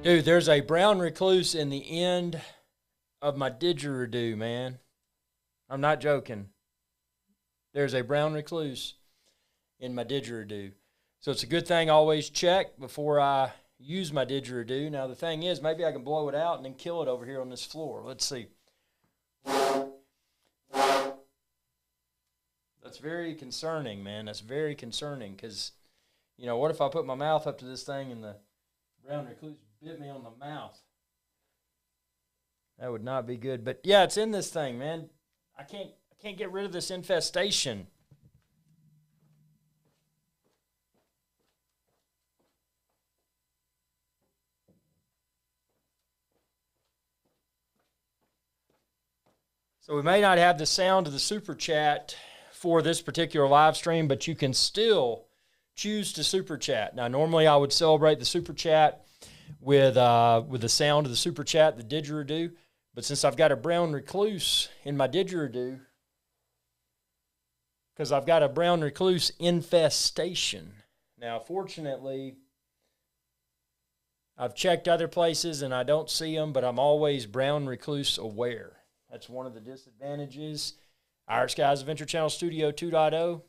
Dude, there's a brown recluse in the end of my didgeridoo, man. I'm not joking. There's a brown recluse in my didgeridoo. So it's a good thing I always check before I use my didgeridoo. Now, the thing is, maybe I can blow it out and then kill it over here on this floor. Let's see. That's very concerning, man. That's very concerning because, you know, what if I put my mouth up to this thing and the brown recluse bit me on the mouth? That would not be good. But, yeah, it's in this thing, man. I can't get rid of this infestation. So we may not have the sound of the super chat for this particular live stream, but you can still choose to super chat. Now, normally I would celebrate the super chat with the sound of the super chat, the didgeridoo. But since I've got a brown recluse in my didgeridoo, because I've got a brown recluse infestation. Now, fortunately, I've checked other places and I don't see them, but I'm always brown recluse aware. That's one of the disadvantages. IrixGuy's Adventure Channel Studio 2.0,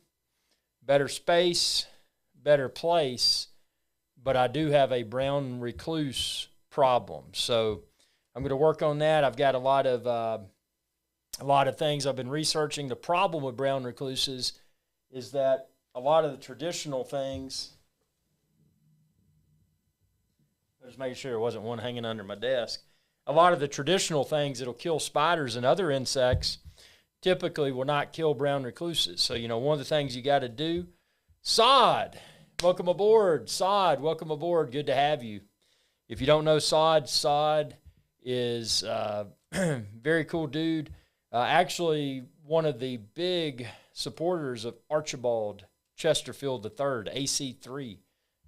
better space, better place, but I do have a brown recluse problem. So I'm going to work on that. I've got a lot of things I've been researching. The problem with brown recluses is that a lot of the traditional things, I was making sure there wasn't one hanging under my desk. A lot of the traditional things that'll kill spiders and other insects typically will not kill brown recluses. So, you know, one of the things you got to do, Sod, welcome aboard. Sod, welcome aboard. Good to have you. If you don't know Sod, Sod is a very cool dude. Actually, one of the big supporters of Archibald Chesterfield III, AC3,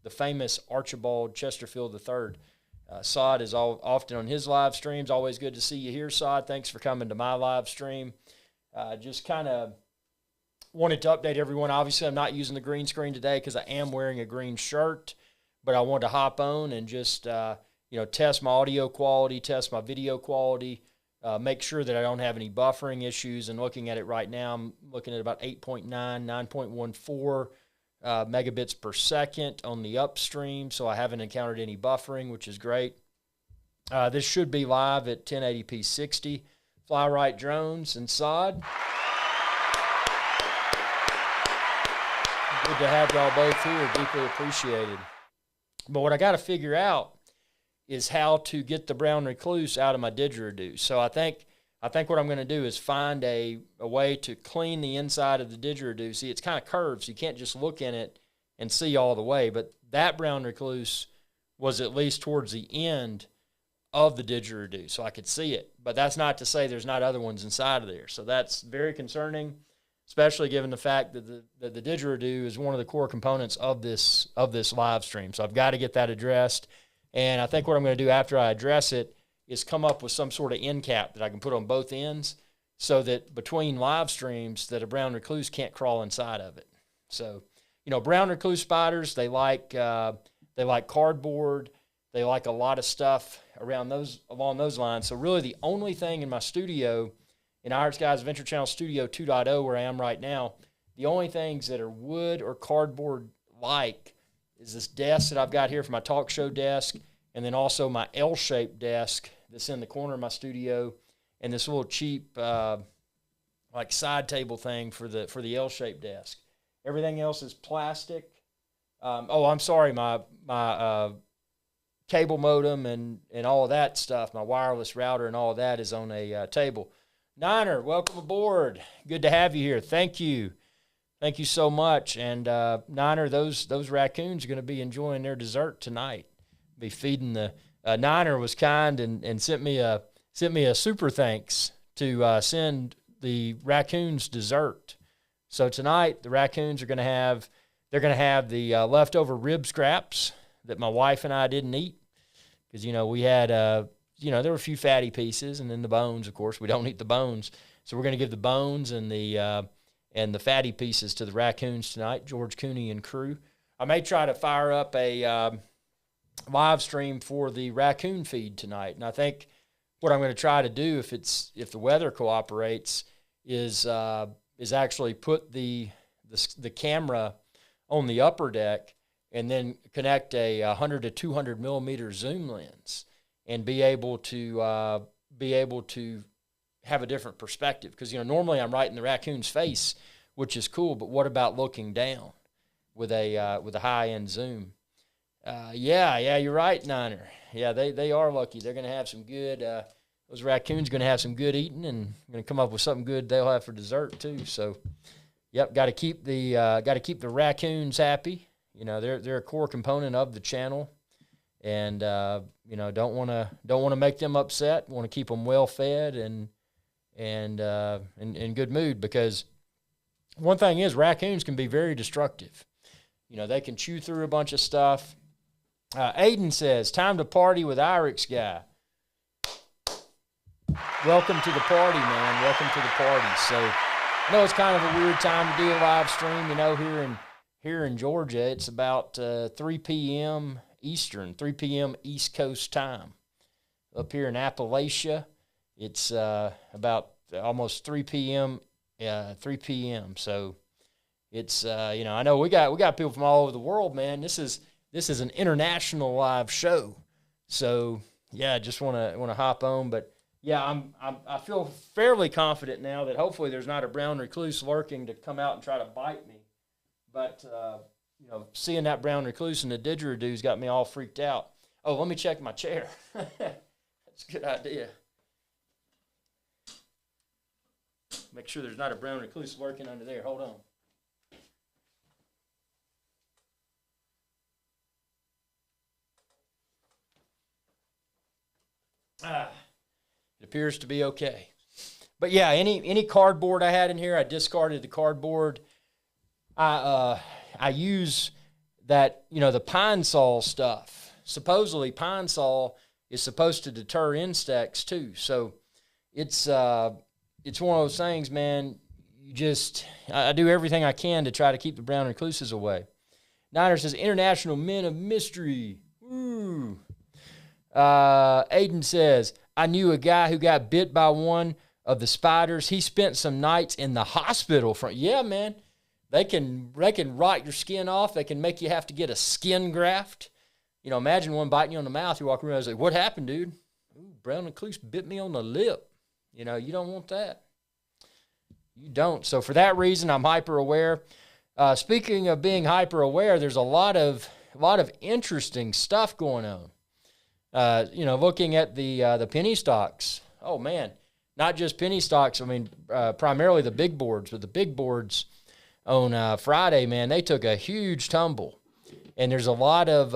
the famous Archibald Chesterfield III. Sod is often on his live streams. Always good to see you here, Sod. Thanks for coming to my live stream. Just kind of wanted to update everyone. Obviously, I'm not using the green screen today because I am wearing a green shirt, but I wanted to hop on and just test my audio quality, test my video quality, make sure that I don't have any buffering issues. And looking at it right now, I'm looking at about 8.9, 9.14 megabits per second on the upstream, so I haven't encountered any buffering, which is great. This should be live at 1080p 60. Fly Right Drones and Sod. Good to have y'all both here. Deeply appreciated. But what I got to figure out is how to get the brown recluse out of my didgeridoo. So I think what I'm going to do is find a way to clean the inside of the didgeridoo. See, it's kind of curved, so you can't just look in it and see all the way. But that brown recluse was at least towards the end of the didgeridoo, so I could see it. But that's not to say there's not other ones inside of there. So that's very concerning, especially given the fact that the didgeridoo is one of the core components of this live stream. So I've got to get that addressed. And I think what I'm going to do after I address it is come up with some sort of end cap that I can put on both ends so that between live streams that a brown recluse can't crawl inside of it. So, you know, brown recluse spiders, they like cardboard. They like a lot of stuff along those lines. So really the only thing in my studio, in IrixGuy's Adventure Channel Studio 2.0 where I am right now, the only things that are wood or cardboard-like is this desk that I've got here for my talk show desk, and then also my L-shaped desk that's in the corner of my studio, and this little cheap side table thing for the L-shaped desk. Everything else is plastic. I'm sorry, my cable modem and all of that stuff, my wireless router and all of that is on a table. Niner, welcome aboard. Good to have you here. Thank you. Thank you so much. And Niner, those raccoons are going to be enjoying their dessert tonight. Be feeding the Niner was kind and sent me a super thanks to send the raccoons dessert. So tonight the raccoons are going to have the leftover rib scraps that my wife and I didn't eat because we had there were a few fatty pieces and then the bones. Of course, we don't eat the bones, so we're going to give the bones and the fatty pieces to the raccoons tonight. George Cooney and crew. I may try to fire up a live stream for the Raccoon feed tonight. And I think what I'm going to try to do, if the weather cooperates, is actually put the camera on the upper deck and then connect a 100 to 200 millimeter zoom lens and be able to have a different perspective. Because normally I'm right in the raccoon's face, which is cool. But what about looking down with a high end zoom? Yeah, you're right, Niner. Yeah, they are lucky. They're going to have some good. Those raccoons going to have some good eating and going to come up with something good they'll have for dessert too. So, yep, got to keep the raccoons happy. They're a core component of the channel, and don't want to make them upset. Want to keep them well fed and in good mood, because one thing is raccoons can be very destructive. They can chew through a bunch of stuff. Aiden says, time to party with IrixGuy. Welcome to the party, man. Welcome to the party. So I know it's kind of a weird time to do a live stream. Here in Georgia, it's about 3 p.m. Eastern, 3 p.m. East Coast time. Up here in Appalachia, it's about almost 3 p.m. 3 p.m. So it's I know we got people from all over the world, man. This is an international live show. So yeah, just want to hop on, but yeah, I feel fairly confident now that hopefully there's not a brown recluse lurking to come out and try to bite me. But seeing that brown recluse and the didgeridoo's got me all freaked out. Oh, let me check my chair. That's a good idea. Make sure there's not a brown recluse lurking under there. Hold on. It appears to be okay. But yeah, any cardboard I had in here, I discarded the cardboard. I use that, the pine sol stuff. Supposedly pine sol is supposed to deter insects too. So it's one of those things, man. I do everything I can to try to keep the brown recluses away. Niner says, International Men of Mystery. Woo. Aiden says, I knew a guy who got bit by one of the spiders. He spent some nights in the hospital. Yeah, man. They can rot your skin off. They can make you have to get a skin graft. Imagine one biting you on the mouth. You walk around and say, what happened, dude? Ooh, brown recluse bit me on the lip. You don't want that. You don't. So for that reason, I'm hyper aware. Speaking of being hyper aware, there's a lot of interesting stuff going on. Looking at the penny stocks. Oh man, not just penny stocks. I mean, primarily the big boards, but the big boards on Friday, man, they took a huge tumble. And there's a lot of,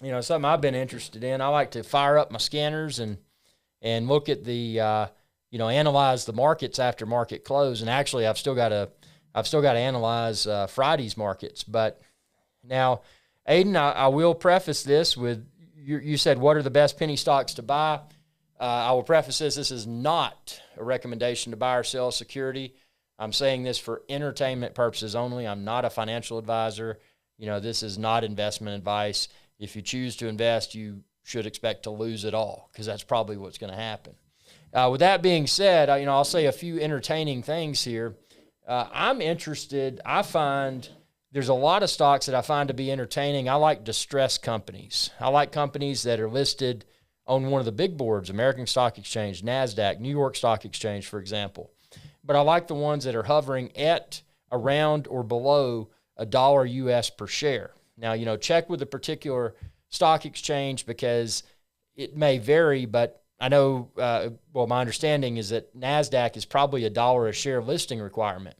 something I've been interested in. I like to fire up my scanners and look at the, analyze the markets after market close. And actually, I've still got to analyze Friday's markets. But now, Aiden, I will preface this with, you said, what are the best penny stocks to buy? I will preface this is not a recommendation to buy or sell security. I'm saying this for entertainment purposes only. I'm not a financial advisor. This is not investment advice. If you choose to invest, you should expect to lose it all, because that's probably what's going to happen. With that being said, I'll say a few entertaining things here. I'm interested. I find there's a lot of stocks that I find to be entertaining. I like distressed companies. I like companies that are listed on one of the big boards, American Stock Exchange, NASDAQ, New York Stock Exchange, for example. But I like the ones that are hovering at, around, or below $1 US per share. Now, check with a particular stock exchange, because it may vary, but I know, my understanding is that NASDAQ is probably $1 a share listing requirement.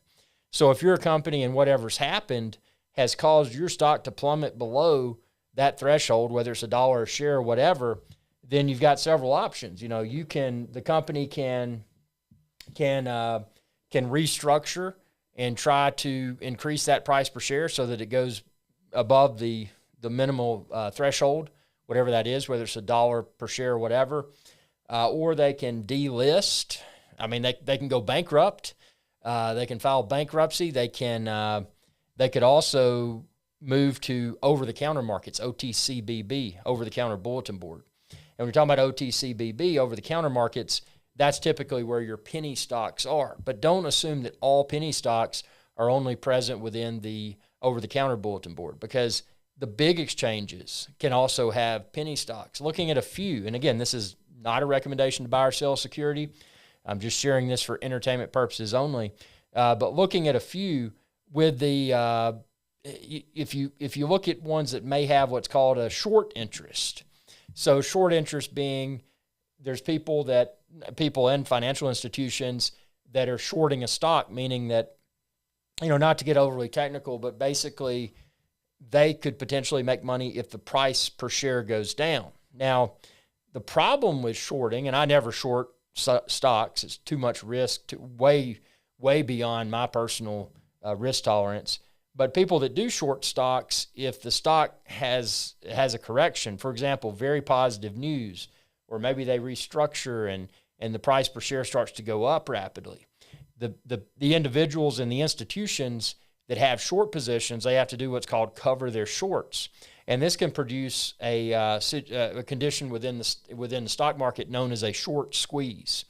So if you're a company and whatever's happened has caused your stock to plummet below that threshold, whether it's $1 a share or whatever, then you've got several options. The company can restructure and try to increase that price per share so that it goes above the minimal threshold, whatever that is, whether it's $1 per share or whatever, or they can delist. I mean, they can go bankrupt. They can file bankruptcy. They could also move to over-the-counter markets, OTCBB, over-the-counter bulletin board. And we're talking about OTCBB, over-the-counter markets, that's typically where your penny stocks are. But don't assume that all penny stocks are only present within the over-the-counter bulletin board, because the big exchanges can also have penny stocks. Looking at a few, and again, this is not a recommendation to buy or sell security. I'm just sharing this for entertainment purposes only. But looking at a few with the, if you look at ones that may have what's called a short interest. So short interest being there's people in financial institutions that are shorting a stock, meaning that, not to get overly technical, but basically they could potentially make money if the price per share goes down. Now, the problem with shorting, and I never short stocks, it's too much risk, way beyond my personal risk tolerance. But people that do short stocks, if the stock has a correction, for example, very positive news, or maybe they restructure and the price per share starts to go up rapidly, the individuals and the institutions that have short positions, they have to do what's called cover their shorts. And this can produce a condition within the stock market known as a short squeeze.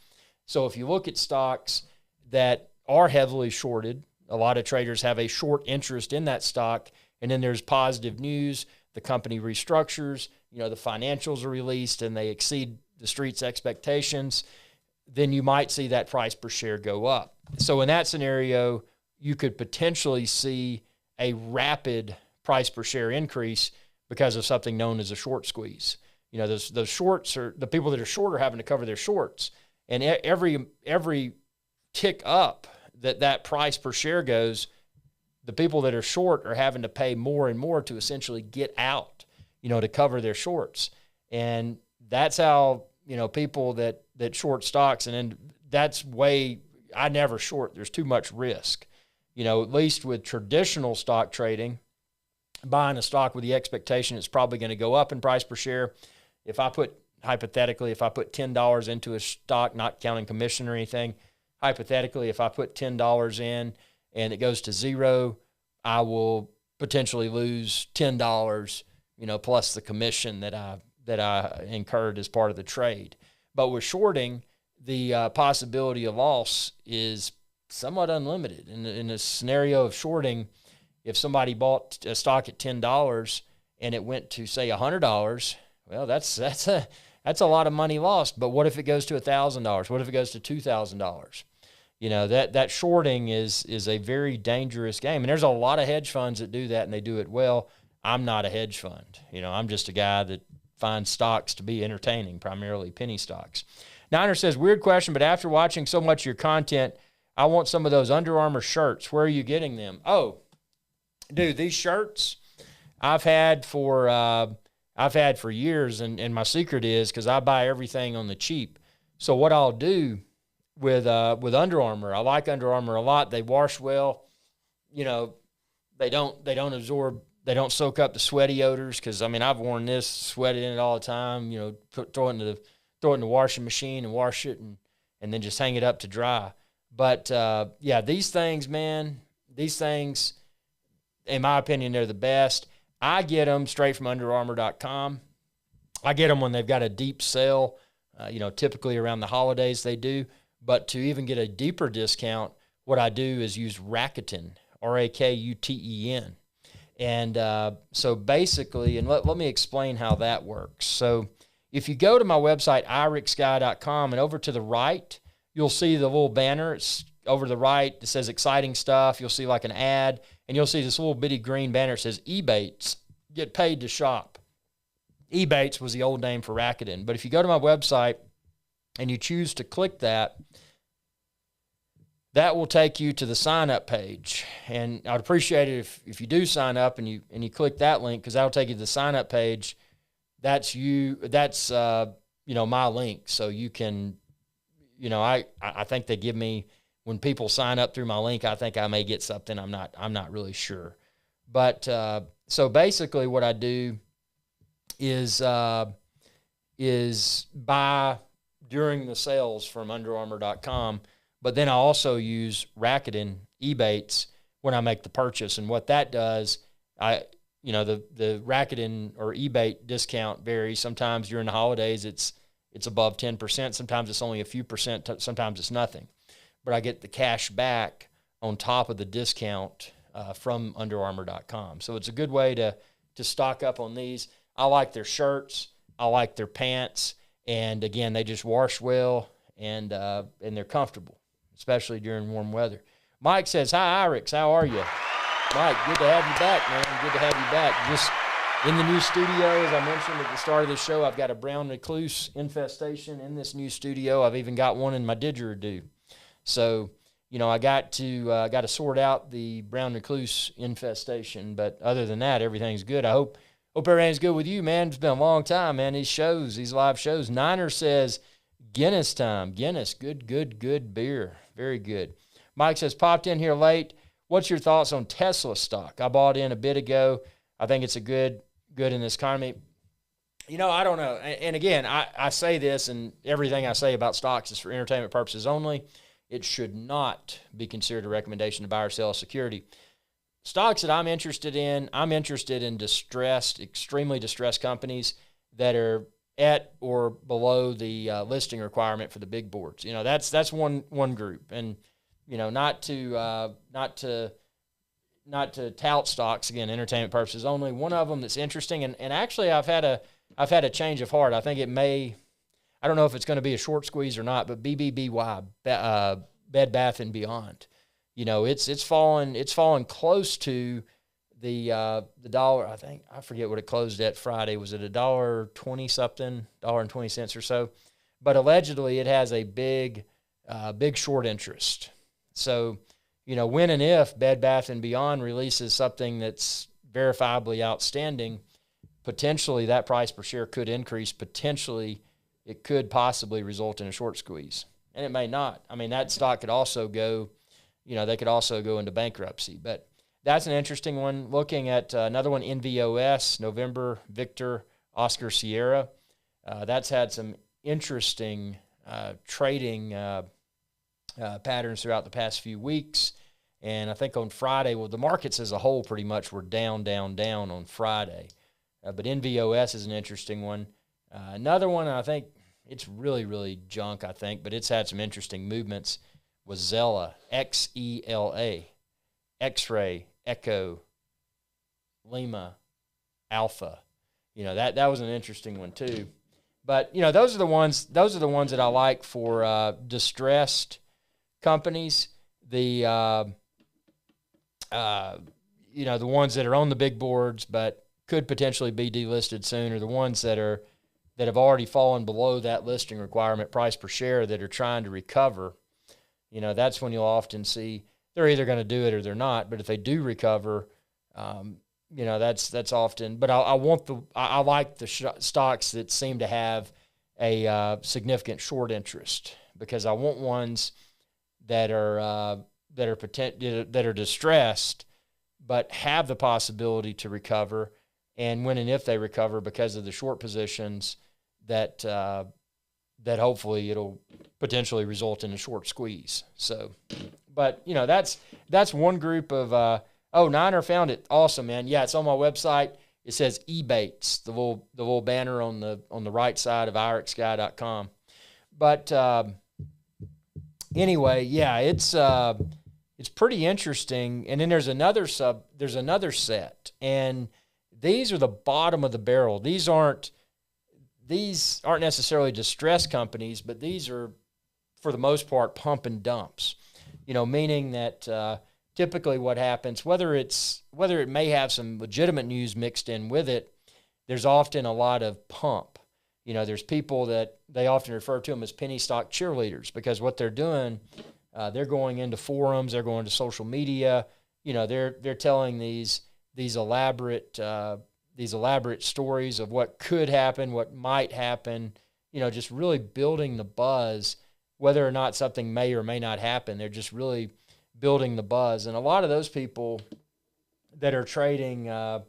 So if you look at stocks that are heavily shorted, a lot of traders have a short interest in that stock, and then there's positive news, the company restructures, the financials are released and they exceed the street's expectations, then you might see that price per share go up. So in that scenario, you could potentially see a rapid price per share increase because of something known as a short squeeze. Those shorts are, the people that are short are having to cover their shorts. And every tick up that price per share goes, the people that are short are having to pay more and more to essentially get out, to cover their shorts. And that's how, people that short stocks, and then I never short. There's too much risk. At least with traditional stock trading, buying a stock with the expectation it's probably going to go up in price per share. Hypothetically, if I put $10 into a stock, not counting commission or anything, hypothetically, if I put $10 in and it goes to zero, I will potentially lose $10, plus the commission that I incurred as part of the trade. But with shorting, the possibility of loss is somewhat unlimited. In a scenario of shorting, if somebody bought a stock at $10 and it went to, say, $100, well, that's a lot of money lost. But what if it goes to $1,000? What if it goes to $2,000? That shorting is a very dangerous game. And there's a lot of hedge funds that do that, and they do it well. I'm not a hedge fund. I'm just a guy that finds stocks to be entertaining, primarily penny stocks. Niner says, weird question, but after watching so much of your content, I want some of those Under Armour shirts. Where are you getting them? Oh, dude, these shirts I've had for years, and my secret is because I buy everything on the cheap. So what I'll do with Under Armour, I like Under Armour a lot. They wash well. They don't absorb. They don't soak up the sweaty odors because I've worn this, sweated in it all the time. Throw it in the washing machine and wash it, and then just hang it up to dry. But these things, man, in my opinion, they're the best. I get them straight from UnderArmour.com. I get them when they've got a deep sale. Typically around the holidays they do. But to even get a deeper discount, what I do is use Raccoon, Rakuten. And so basically, and let me explain how that works. So if you go to my website, IrixGuy.com, and over to the right, you'll see the little banner. It's over to the right. It says exciting stuff. You'll see like an ad, and you'll see this little bitty green banner. It says Ebates, get paid to shop. Ebates was the old name for Raccoon. But if you go to my website and you choose to click that, that will take you to the sign-up page. And I'd appreciate it if you do sign up and you click that link, because that'll take you to the sign-up page. That's my link. So you can, I think they give me, when people sign up through my link, I think I may get something. I'm not really sure. But so basically what I do is buy during the sales from UnderArmour.com, but then I also use Raccoon, Ebates, when I make the purchase. And what that does, the Raccoon or Ebate discount varies. Sometimes during the holidays it's above 10%. Sometimes it's only a few percent. Sometimes it's nothing. But I get the cash back on top of the discount from UnderArmour.com. So it's a good way to stock up on these. I like their shirts. I like their pants. And, again, they just wash well and they're comfortable, especially during warm weather. Mike says, "Hi, Irix. How are you?" Mike, good to have you back, man. Good to have you back. Just in the new studio, as I mentioned at the start of the show, I've got a brown recluse infestation in this new studio. I've even got one in my didgeridoo. So, I got to sort out the brown recluse infestation. But other than that, everything's good. I hope everything's good with you, man. It's been a long time, man. These live shows. Niner says, Guinness time. Guinness, good beer. Very good. Mike says, popped in here late. What's your thoughts on Tesla stock? I bought in a bit ago. I think it's a good in this economy. I don't know. And again, I say this, and everything I say about stocks is for entertainment purposes only. It should not be considered a recommendation to buy or sell a security. Stocks that I'm interested in extremely distressed companies that are at or below the listing requirement for the big boards. That's one group. And not to tout stocks, again, entertainment purposes only. One of them that's interesting, and actually I've had a change of heart. I think I don't know if it's going to be a short squeeze or not, but BBBY, Bed Bath and Beyond. It's fallen close to the dollar. I forget what it closed at Friday. Was it $1.20 something, $1.20 or so? But allegedly it has a big short interest. So, when and if Bed Bath & Beyond releases something that's verifiably outstanding, potentially that price per share could increase. Potentially it could possibly result in a short squeeze. And it may not. I mean, that stock could also go, they could also go into bankruptcy. But that's an interesting one. Looking at another one, NVOS, November, Victor, Oscar, Sierra. That's had some interesting trading patterns throughout the past few weeks. And I think on Friday, the markets as a whole pretty much were down on Friday. But NVOS is an interesting one. Another one, I think it's really, really junk, but it's had some interesting movements, was Xela, XELA, X-Ray, Echo, Lima, Alpha. That was an interesting one too. But, those are the ones that I like for distressed companies. The the ones that are on the big boards but could potentially be delisted soon, or the ones that have already fallen below that listing requirement price per share that are trying to recover. That's when you'll often see they're either going to do it or they're not. But if they do recover, that's often. But I like the stocks that seem to have a significant short interest, because I want ones that are distressed but have the possibility to recover, and when and if they recover because of the short positions, that hopefully it'll potentially result in a short squeeze. So, but that's one group of. Niner found it. Awesome, man. Yeah, it's on my website. It says Ebates, the little banner on the right side of IrixGuy.com. But anyway, yeah, it's pretty interesting. And then there's another set, and these are the bottom of the barrel. These aren't necessarily distressed companies, but these are, for the most part, pump and dumps. Meaning that typically what happens, whether it may have some legitimate news mixed in with it, there's often a lot of pump. There's people that they often refer to them as penny stock cheerleaders, because what they're doing, they're going into forums, they're going to social media, they're telling these elaborate stories of what could happen, what might happen, just really building the buzz, whether or not something may or may not happen. They're just really building the buzz. And a lot of those people that are trading the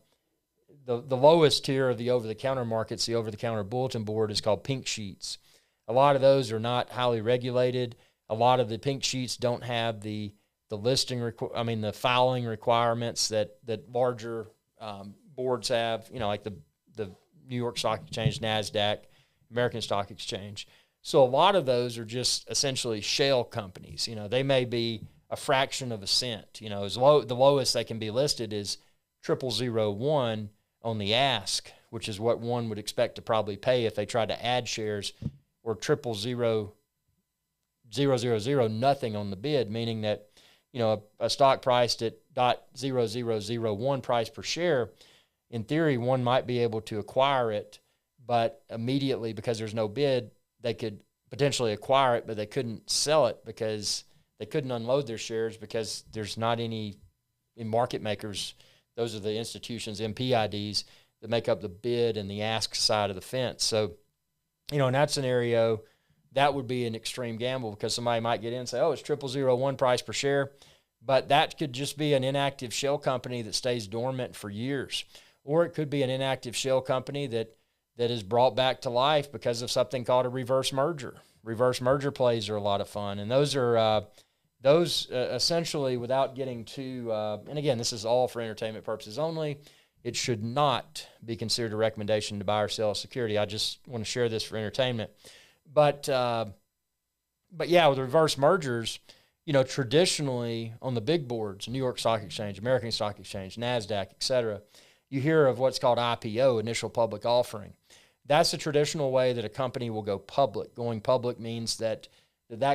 lowest tier of the over-the-counter markets, the over-the-counter bulletin board, is called pink sheets. A lot of those are not highly regulated. A lot of the pink sheets don't have the listing, the filing requirements that larger boards have, like the New York Stock Exchange, NASDAQ, American Stock Exchange. So a lot of those are just essentially shell companies. They may be a fraction of a cent. The lowest they can be listed is 0001 on the ask, which is what one would expect to probably pay if they tried to add shares, or 00000 nothing on the bid, meaning that a stock priced at .0001 price per share, in theory, one might be able to acquire it, but immediately, because there's no bid, they could potentially acquire it, but they couldn't sell it because they couldn't unload their shares because there's not any in market makers. Those are the institutions, MPIDs, that make up the bid and the ask side of the fence. So, in that scenario, that would be an extreme gamble because somebody might get in and say, oh, it's 0001 price per share, but that could just be an inactive shell company that stays dormant for years. Or it could be an inactive shell company that is brought back to life because of something called a reverse merger. Reverse merger plays are a lot of fun, and those are essentially, without getting too, and again, this is all for entertainment purposes only. It should not be considered a recommendation to buy or sell a security. I just want to share this for entertainment. But yeah, with reverse mergers, traditionally on the big boards, New York Stock Exchange, American Stock Exchange, NASDAQ, et cetera, you hear of what's called IPO, initial public offering. That's the traditional way that a company will go public. Going public means that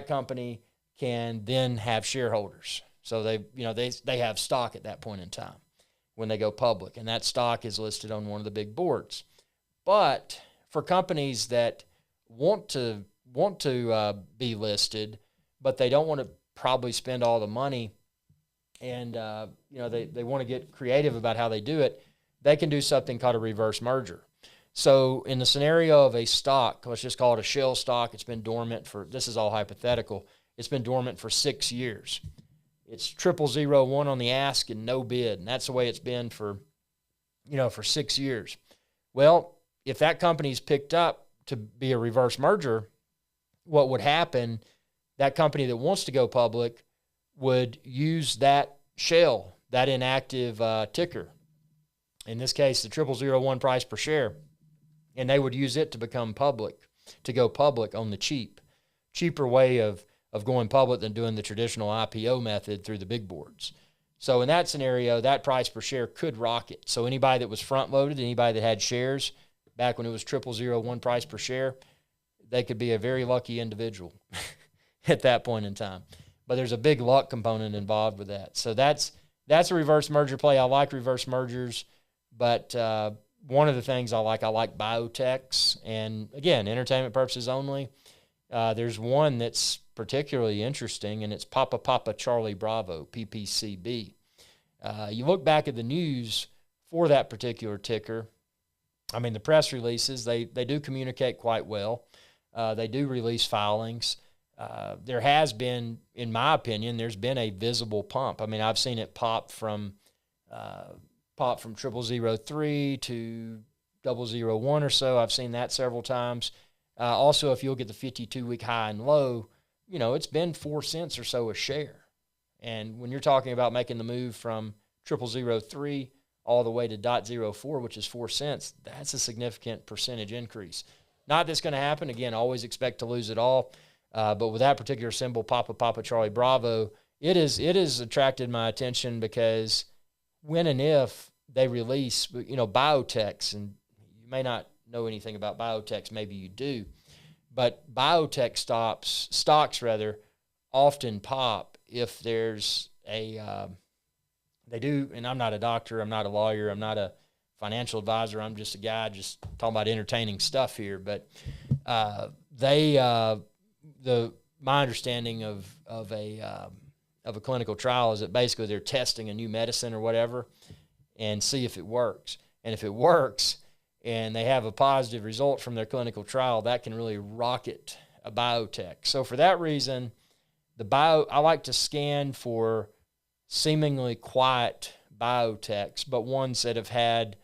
company can then have shareholders. So they have stock at that point in time when they go public, and that stock is listed on one of the big boards. But for companies that want to be listed, but they don't want to probably spend all the money, and they want to get creative about how they do it, they can do something called a reverse merger. So in the scenario of a stock, let's just call it a shell stock, it's been dormant for, this is all hypothetical, it's been dormant for 6 years. It's 0001 on the ask and no bid, and that's the way it's been for 6 years. Well, if that company's picked up to be a reverse merger, what would happen, that company that wants to go public would use that shell, that inactive ticker, in this case, the 0001 price per share, and they would use it to become public, to go public on the cheaper way of going public than doing the traditional IPO method through the big boards. So in that scenario, that price per share could rocket. So anybody that was front-loaded, anybody that had shares back when it was 0001 price per share, they could be a very lucky individual at that point in time. But there's a big luck component involved with that. So that's a reverse merger play. I like reverse mergers, but one of the things I like Biotechs. And again, entertainment purposes only. There's one that's particularly interesting, and it's Papa Charlie Bravo, PPCB. You look back at the news for that particular ticker. I mean, the press releases, they do communicate quite well. They do release filings. There has been, in my opinion, there's been a visible pump. I mean, I've seen it pop from 0003 to 001 or so. I've seen that several times. Also, if you look at the 52-week high and low, it's been 4 cents or so a share. And when you're talking about making the move from 0003 all the way to .04, which is 4 cents, that's a significant percentage increase. Not that's going to happen. Again, always expect to lose it all. But with that particular symbol, Papa Charlie Bravo, it has attracted my attention because when and if they release, Biotechs, and you may not know anything about Biotechs, maybe you do, but biotech stocks often pop if there's they do, and I'm not a doctor, I'm not a lawyer, I'm not a financial advisor, I'm just a guy just talking about entertaining stuff here, but my understanding of a clinical trial is that basically they're testing a new medicine or whatever and see if it works. And if it works and they have a positive result from their clinical trial, that can really rocket a biotech. So for that reason, I like to scan for seemingly quiet biotechs, but ones that have had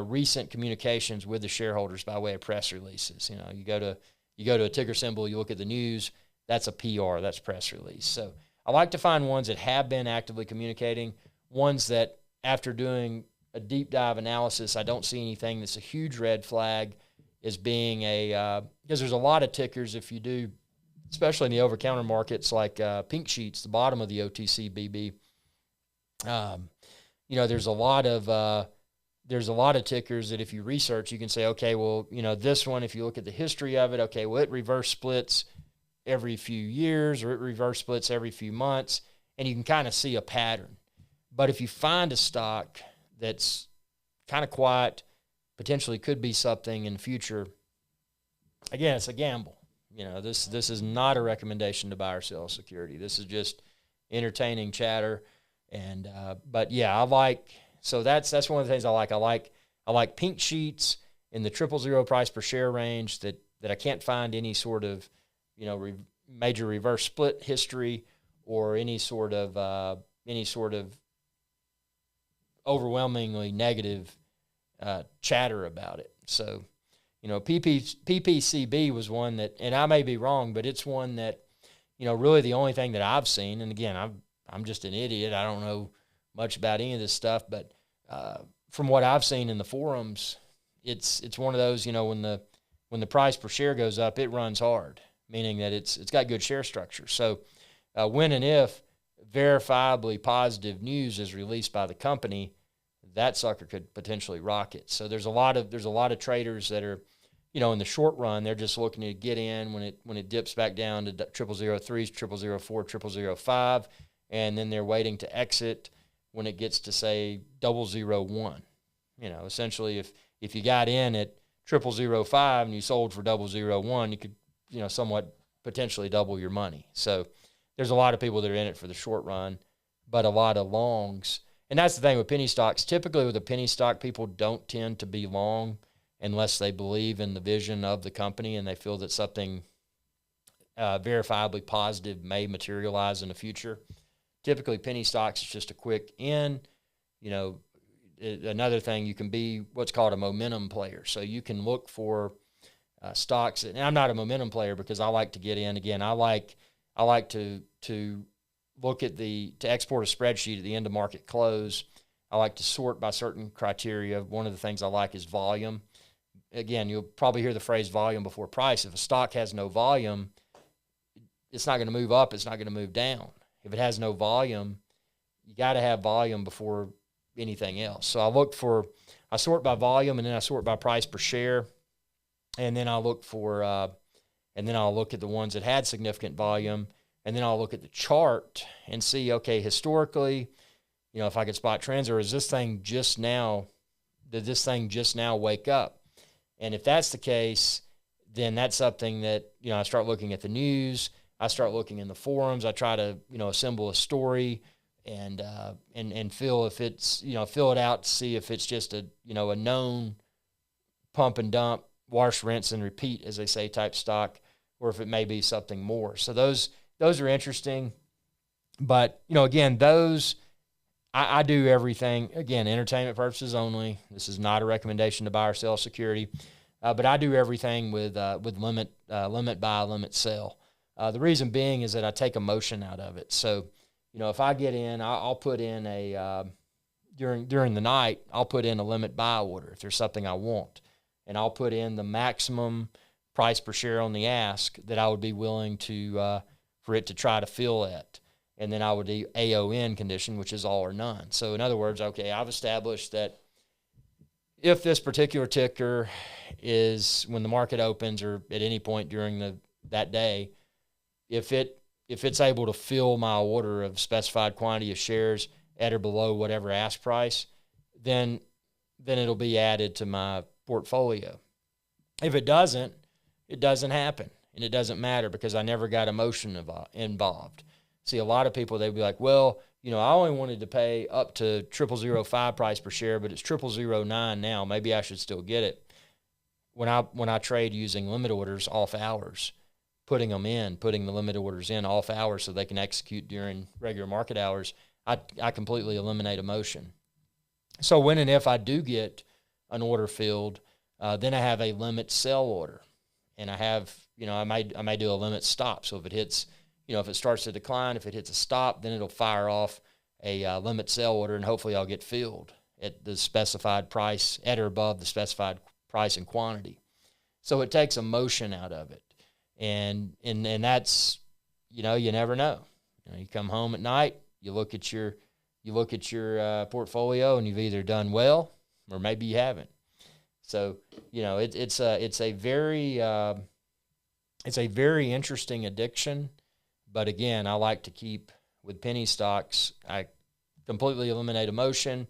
recent communications with the shareholders by way of press releases. You go to a ticker symbol, you look at the news, that's a PR, that's press release. So I like to find ones that have been actively communicating, ones that after doing a deep dive analysis, I don't see anything that's a huge red flag as being because there's a lot of tickers if you do, especially in the over-counter markets like pink sheets, the bottom of the OTC BB. There's a lot of tickers that if you research, you can say, okay, well, this one, if you look at the history of it, okay, well, it reverse splits every few years or it reverse splits every few months, and you can kind of see a pattern. But if you find a stock that's kind of quiet, potentially could be something in the future, again, it's a gamble. This is not a recommendation to buy or sell security. This is just entertaining chatter. And but yeah, so that's one of the things I like. I like pink sheets in the 000 price per share range that I can't find any sort of major reverse split history or any sort of overwhelmingly negative chatter about it. So PPCB was one that, and I may be wrong, but it's one that really the only thing that I've seen, and again I'm just an idiot, I don't know much about any of this stuff, but from what I've seen in the forums, it's one of those, when the price per share goes up, it runs hard, meaning that it's got good share structure. So when and if verifiably positive news is released by the company, that sucker could potentially rocket. So there's a lot of traders that are, in the short run, they're just looking to get in when it dips back down to 0003s, 0004, 0005, and then they're waiting to exit when it gets to say 001. Essentially if you got in at 0005 and you sold for 001, you could somewhat potentially double your money. So there's a lot of people that are in it for the short run, but a lot of longs. And that's the thing with penny stocks. Typically with a penny stock, people don't tend to be long unless they believe in the vision of the company and they feel that something verifiably positive may materialize in the future. Typically, penny stocks is just a quick in. Another thing, you can be what's called a momentum player. So you can look for stocks. And I'm not a momentum player because I like to get in. Again, I like to look at to export a spreadsheet at the end of market close. I like to sort by certain criteria. One of the things I like is volume. Again, you'll probably hear the phrase volume before price. If a stock has no volume, it's not going to move up. It's not going to move down. If it has no volume, you got to have volume before anything else. So I sort by volume, and then I sort by price per share, and then I'll look at the ones that had significant volume, and then I'll look at the chart and see, okay, historically, if I could spot trends, or did this thing just now wake up? And if that's the case, then that's something that, I start looking at the news, I start looking in the forums, I try to, assemble a story and feel if it's, fill it out to see if it's just a known pump and dump, wash, rinse, and repeat, as they say, type stock, or if it may be something more. So those are interesting. But, again, I do everything, again, entertainment purposes only. This is not a recommendation to buy or sell security. But I do everything with limit buy, limit sell. The reason being is that I take emotion out of it. So, if I get in, I'll put in during the night, I'll put in a limit buy order if there's something I want. And I'll put in the maximum price per share on the ask that I would be willing to for it to try to fill at. And then I would do AON condition, which is all or none. So in other words, okay, I've established that if this particular ticker is, when the market opens or at any point during that day, if it's able to fill my order of specified quantity of shares at or below whatever ask price, then it'll be added to my portfolio. If it doesn't, it doesn't happen, and it doesn't matter because I never got emotion involved. See, a lot of people, they'd be like, well, I only wanted to pay up to 0005 price per share, but it's 0009 now. Maybe I should still get it. When I trade using limit orders off hours, putting the limit orders in off hours so they can execute during regular market hours, I completely eliminate emotion. So when and if I do get an order filled, then I have a limit sell order, and I have, I may do a limit stop. So if it hits, if it starts to decline, if it hits a stop, then it'll fire off a limit sell order, and hopefully I'll get filled. at the specified price, at or above the specified price and quantity. So it takes emotion out of it. And that's, you never know. You come home at night, you look at your portfolio, and you've either done well or maybe you haven't. So, it's a very interesting addiction. But again, I like to keep with penny stocks. I completely eliminate emotion.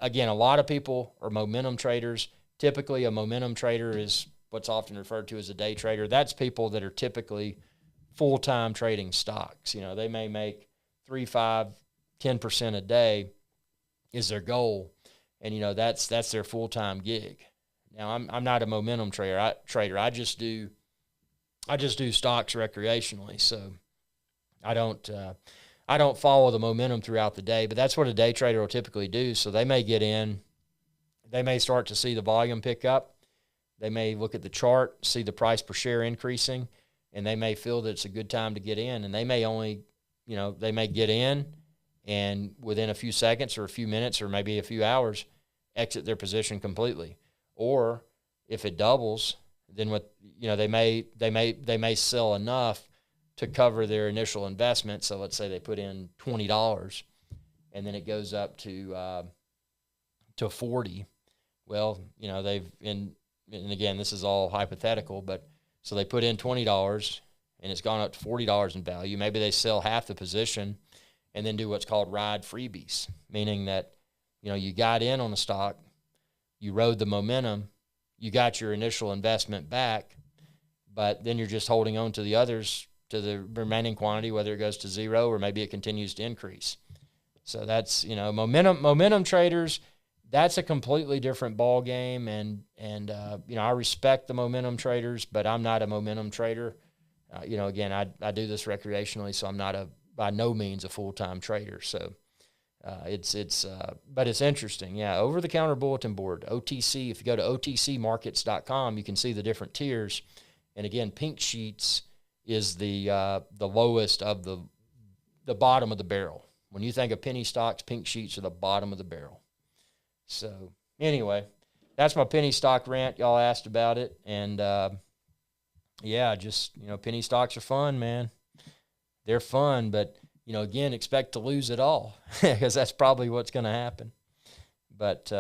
Again, a lot of people are momentum traders. Typically, a momentum trader is what's often referred to as a day trader. That's people that are typically full-time trading stocks. They may make 3, 5, 10% a day is their goal, and that's their full-time gig. Now, I'm not a momentum trader. I just do stocks recreationally, so I don't follow the momentum throughout the day. But that's what a day trader will typically do. So they may get in, they may start to see the volume pick up, they may look at the chart, see the price per share increasing, and they may feel that it's a good time to get in. And they may only, they may get in and within a few seconds or a few minutes or maybe a few hours exit their position completely. Or if it doubles, then they may sell enough to cover their initial investment. So let's say they put in $20 and then it goes up to 40. Well, and again, this is all hypothetical, but so they put in $20 and it's gone up to $40 in value. Maybe they sell half the position and then do what's called ride freebies, meaning that, you got in on the stock, you rode the momentum, you got your initial investment back, but then you're just holding on to the others, to the remaining quantity, whether it goes to zero or maybe it continues to increase. So that's, momentum traders, that's a completely different ball game. And I respect the momentum traders, but I'm not a momentum trader. Again, I do this recreationally, so I'm not by no means a full-time trader. So but it's interesting. Yeah. Over-the-counter bulletin board, OTC. If you go to otcmarkets.com, you can see the different tiers. And again, pink sheets is the lowest of the bottom of the barrel. When you think of penny stocks, pink sheets are the bottom of the barrel. So anyway, that's my penny stock rant. Y'all asked about it. And penny stocks are fun, man. They're fun, but again, expect to lose it all because that's probably what's going to happen. But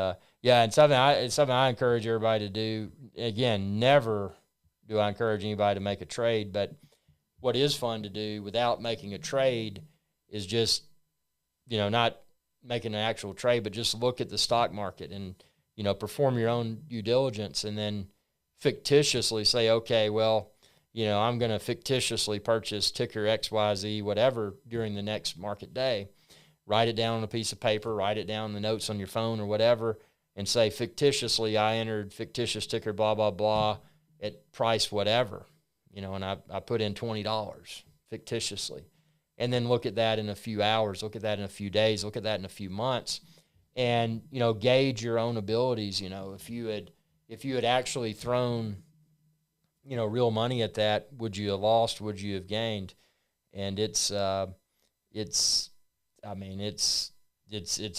and something I encourage everybody to do. Again, never do I encourage anybody to make a trade, but what is fun to do without making a trade is just, not making an actual trade, but just look at the stock market and, perform your own due diligence and then fictitiously say, okay, well, I'm going to fictitiously purchase ticker XYZ, whatever, during the next market day. Write it down on a piece of paper, write it down in the notes on your phone or whatever, and say fictitiously I entered fictitious ticker blah, blah, blah at price whatever, and I put in $20 fictitiously. And then look at that in a few hours, look at that in a few days, look at that in a few months, and, gauge your own abilities. If you had actually thrown real money at that, would you have lost? Would you have gained? And it's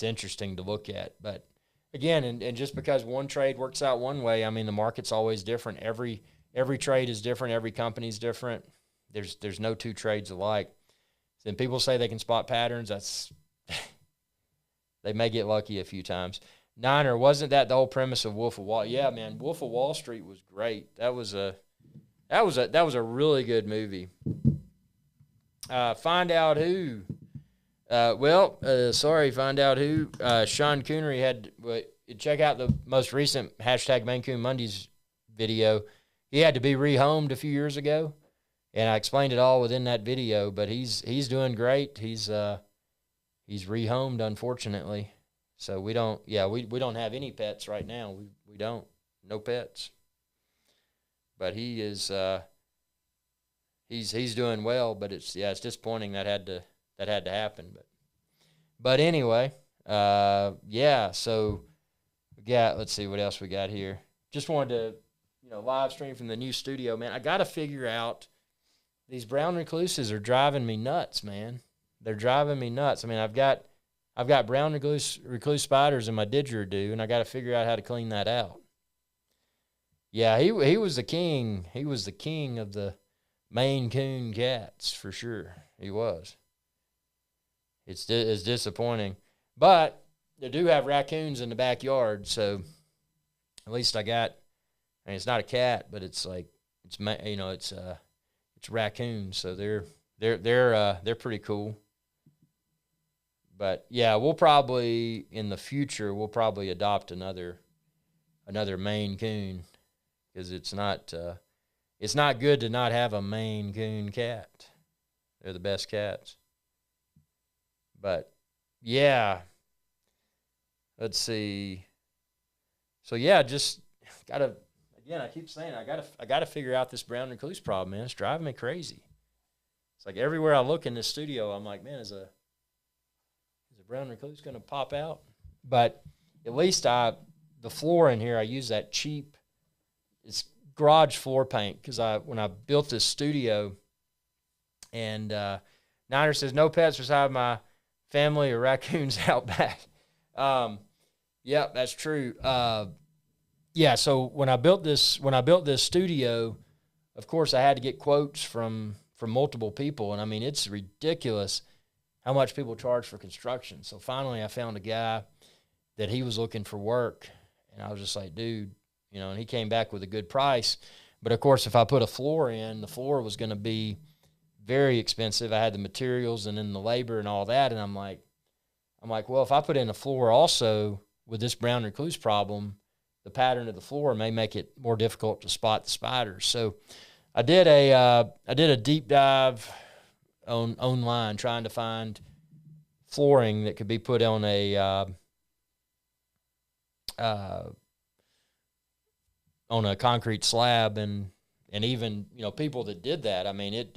interesting to look at. But again, and just because one trade works out one way, the market's always different. Every trade is different. Every company's different. There's no two trades alike. Then people say they can spot patterns. They may get lucky a few times. Niner, wasn't that the whole premise of Wolf of Wall? Yeah, man, Wolf of Wall Street was great. That was a really good movie. Find out who. Find out who. Sean Coonery had. Check out the most recent #Maine Coon Mondays video. He had to be rehomed a few years ago, and I explained it all within that video. But he's doing great. He's rehomed, unfortunately. So we don't have any pets right now. We don't. No pets. But he is he's doing well, but it's disappointing that had to happen. But anyway, so we got, let's see what else we got here. Just wanted to live stream from the new studio, man. I got to figure out, these brown recluses are driving me nuts, man. They're driving me nuts. I've got I've got brown recluse spiders in my didgeridoo, and I got to figure out how to clean that out. Yeah, he was the king. He was the king of the Maine Coon cats for sure. He was. It's disappointing, but they do have raccoons in the backyard, so at least I got. I mean, it's not a cat, but it's like it's raccoons, so they're pretty cool. But yeah, we'll probably in the future adopt another Maine Coon, because it's not good to not have a Maine Coon cat. They're the best cats. But yeah, let's see. So yeah, just gotta. Again, I keep saying I gotta figure out this brown recluse problem, man. It's driving me crazy. It's like everywhere I look in this studio, I'm like, man, is a brown recluse gonna pop out? But at least the floor in here, I use that cheap, it's garage floor paint, because when I built this studio, and Niner says no pets beside my family or raccoons out back. Yeah, that's true. Yeah, so when I built this studio, of course I had to get quotes from multiple people, and I mean, it's ridiculous how much people charge for construction. So finally I found a guy that he was looking for work, and I was just like, dude, and he came back with a good price. But of course, if I put a floor in, the floor was going to be very expensive. I had the materials and then the labor and all that, and I'm like, well, if I put in a floor also with this brown recluse problem, the pattern of the floor may make it more difficult to spot the spiders. So I did a deep dive online trying to find flooring that could be put on a concrete slab, and even people that did that. I mean,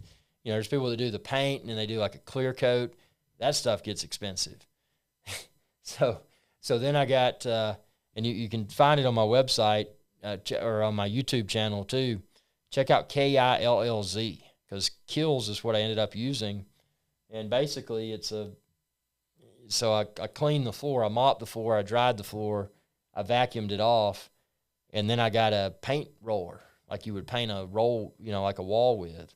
there's people that do the paint and they do like a clear coat. That stuff gets expensive. So then I got, and you can find it on my website or on my YouTube channel too. Check out KILLZ, because Kills is what I ended up using. And basically so I cleaned the floor, I mopped the floor, I dried the floor, I vacuumed it off, and then I got a paint roller, like you would paint a roll, like a wall with.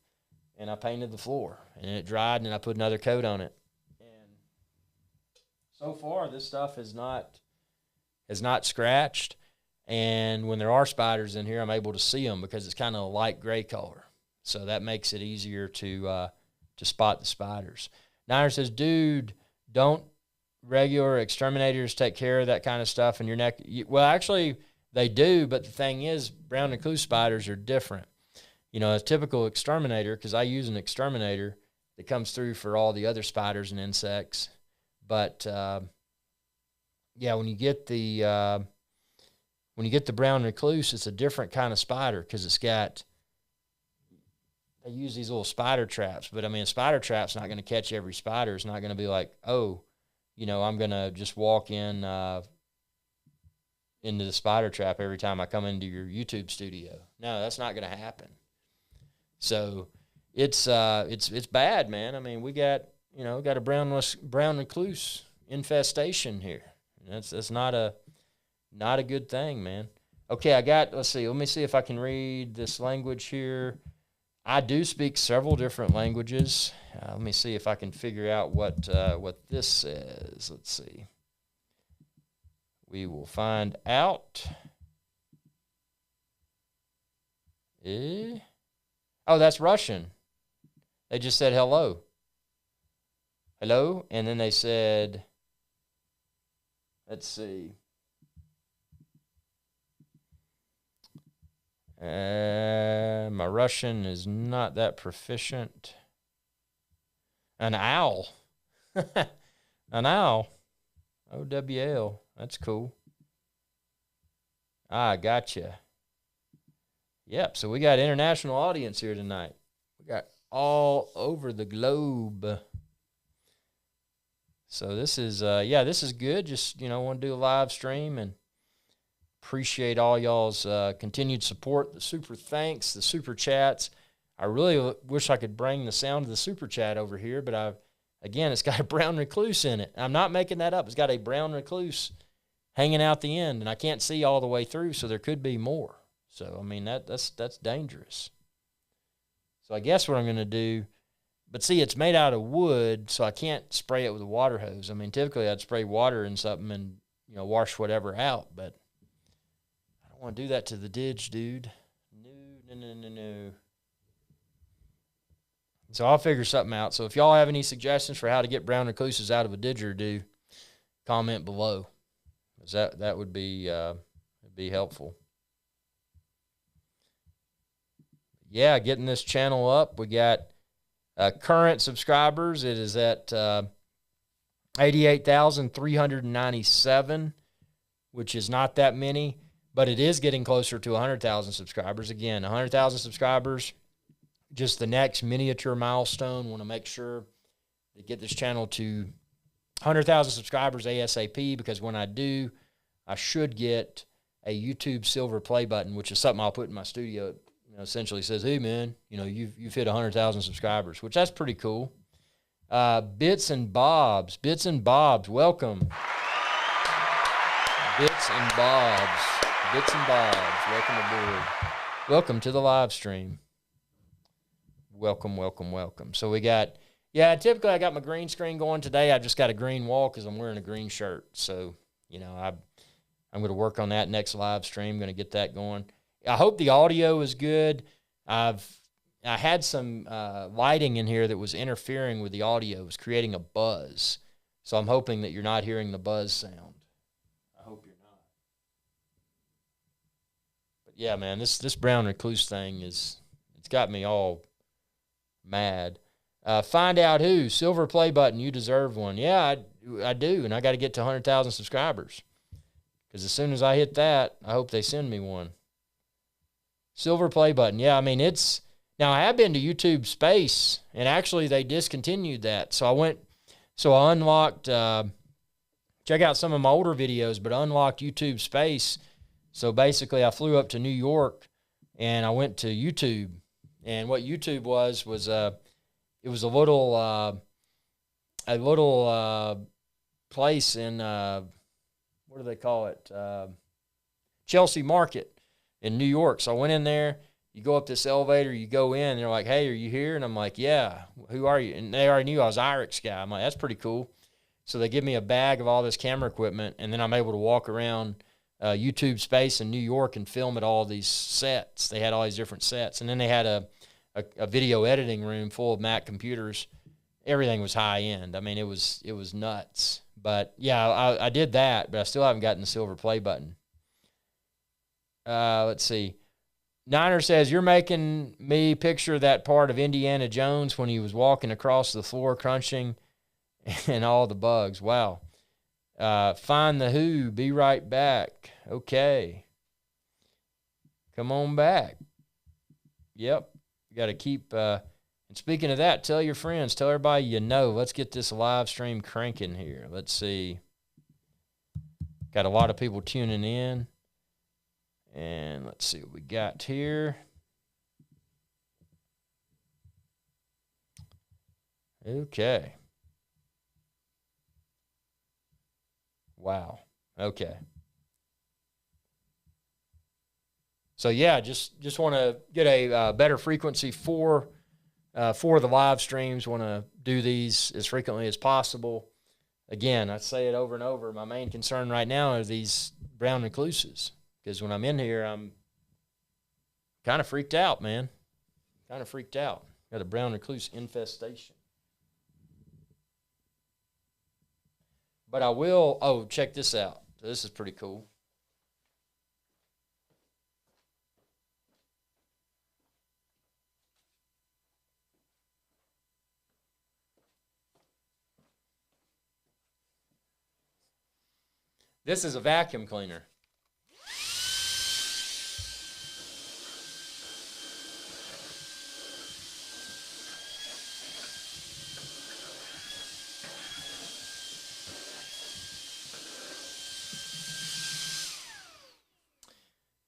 And I painted the floor, and it dried, and then I put another coat on it. And so far, this stuff has not scratched. And when there are spiders in here, I'm able to see them because it's kind of a light gray color. So that makes it easier to spot the spiders. Niner says, dude, don't regular exterminators take care of that kind of stuff in your neck? Well, actually, they do, but the thing is, brown recluse spiders are different. A typical exterminator, because I use an exterminator that comes through for all the other spiders and insects. But yeah, when you get the brown recluse, it's a different kind of spider, because they use these little spider traps. But I mean, a spider trap's not going to catch every spider. It's not going to be like, oh, I'm going to just walk into the spider trap every time I come into your YouTube studio. No, that's not going to happen. So it's bad, man. I mean, we got a brown recluse infestation here. That's not a good thing, man. Okay, let's see. Let me see if I can read this language here. I do speak several different languages. Let me see if I can figure out what this says. Let's see. We will find out. Oh, that's Russian. They just said hello. Hello, and then they said, let's see. My Russian is not that proficient. An owl. An owl. O-W-L. That's cool. Gotcha. Yep, so we got international audience here tonight. We got all over the globe. So this is, this is good. Just, want to do a live stream, and appreciate all y'all's continued support, the super thanks, the super chats. I really wish I could bring the sound of the super chat over here, but again, it's got a brown recluse in it. I'm not making that up. It's got a brown recluse hanging out the end, and I can't see all the way through, so there could be more. So, I mean, that's dangerous. So I guess what I'm going to do, but see, it's made out of wood, so I can't spray it with a water hose. I mean, typically I'd spray water in something and, wash whatever out, but I don't want to do that to the ditch, dude. No. So I'll figure something out. So if y'all have any suggestions for how to get brown recluses out of a didgeridoo, comment below. That would be helpful. Yeah, getting this channel up. We got current subscribers. It is at 88,397, which is not that many, but it is getting closer to 100,000 subscribers. Again, 100,000 subscribers, just the next miniature milestone. Want to make sure to get this channel to 100,000 subscribers ASAP, because when I do, I should get a YouTube silver play button, which is something I'll put in my studio. It essentially says, "Hey man, you've hit 100,000 subscribers," which that's pretty cool. Bits and Bobs, welcome. Bits and Bobs, welcome aboard. Welcome to the live stream. Welcome. So we got, typically I got my green screen going today. I've just got a green wall because I'm wearing a green shirt. So, I'm going to work on that next live stream. Going to get that going. I hope the audio is good. I had some lighting in here that was interfering with the audio. It was creating a buzz. So I'm hoping that you're not hearing the buzz sound. I hope you're not. But yeah, man, this brown recluse thing it's got me all mad. Find out who. Silver play button. You deserve one. Yeah, I do. And I got to get to 100,000 subscribers. Because as soon as I hit that, I hope they send me one. Silver play button. Yeah, I mean, now I have been to YouTube Space, and actually they discontinued that. So I unlocked, check out some of my older videos, but I unlocked YouTube Space. So basically I flew up to New York, and I went to YouTube. And what YouTube was it was a little place in, what do they call it? Chelsea Market in New York. So I went in there. You go up this elevator, you go in, and they're like, "Hey, are you here?" And I'm like, "Yeah, who are you?" And they already knew I was IrixGuy. I'm like, "That's pretty cool." So they give me a bag of all this camera equipment, and then I'm able to walk around YouTube Space in New York and film at all these sets. They had all these different sets. And then they had a video editing room full of Mac computers. Everything was high end. I mean, it was nuts. But yeah, I did that, but I still haven't gotten the silver play button. Let's see. Niner says, "You're making me picture that part of Indiana Jones when he was walking across the floor crunching and all the bugs." Wow. Find the who. Be right back. Okay. Come on back. Yep. You got to keep, and speaking of that, tell your friends, tell everybody you know. Let's get this live stream cranking here. Let's see. Got a lot of people tuning in. And let's see what we got here. Okay. Wow. Okay. So yeah, just want to get a better frequency for the live streams. Want to do these as frequently as possible. Again, I say it over and over. My main concern right now are these brown recluses, because when I'm in here, I'm kind of freaked out, man. Kind of freaked out. Got a brown recluse infestation. But I will, oh, check this out. This is pretty cool. This is a vacuum cleaner.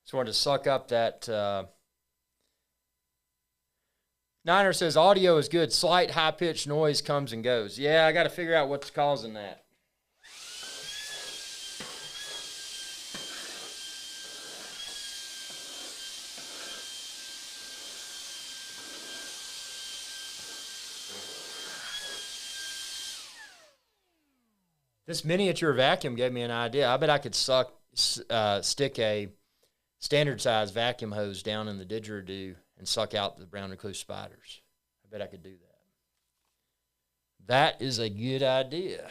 Just wanted to suck up that Niner says audio is good. Slight high-pitched noise comes and goes. Yeah, I got to figure out what's causing that. This miniature vacuum gave me an idea. I bet I could stick a standard size vacuum hose down in the didgeridoo and suck out the brown recluse spiders. I bet I could do that. That is a good idea.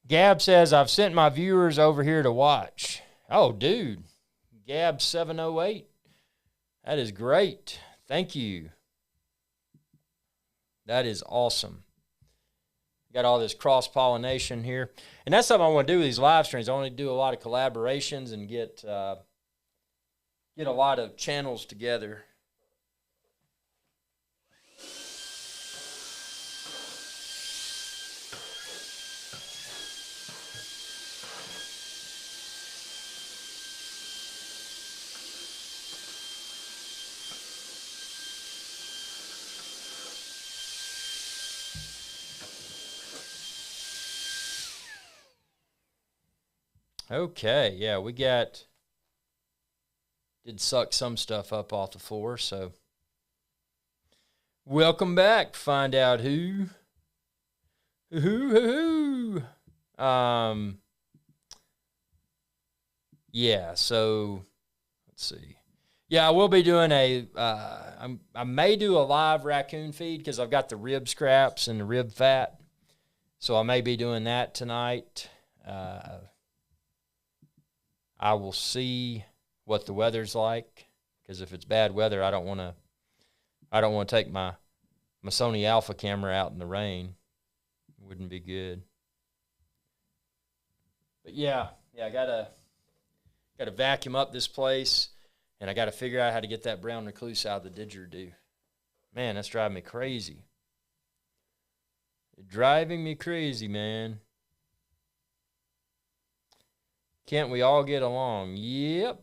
Gab says, I've sent my viewers over here to watch. Oh, dude. Gab 708. That is great. Thank you. That is awesome. Got all this cross-pollination here. And that's something I want to do with these live streams. I want to do a lot of collaborations and get a lot of channels together. Okay, yeah, we did suck some stuff up off the floor, so welcome back. Find out who. Yeah, so let's see. Yeah, I will be doing I may do a live raccoon feed because I've got the rib scraps and the rib fat, so I may be doing that tonight. I will see what the weather's like, because if it's bad weather, I don't want to take my Sony Alpha camera out in the rain. It wouldn't be good. But yeah, I gotta vacuum up this place, and I gotta figure out how to get that brown recluse out of the didgeridoo. Man, that's driving me crazy. It's driving me crazy, man. Can't we all get along? Yep.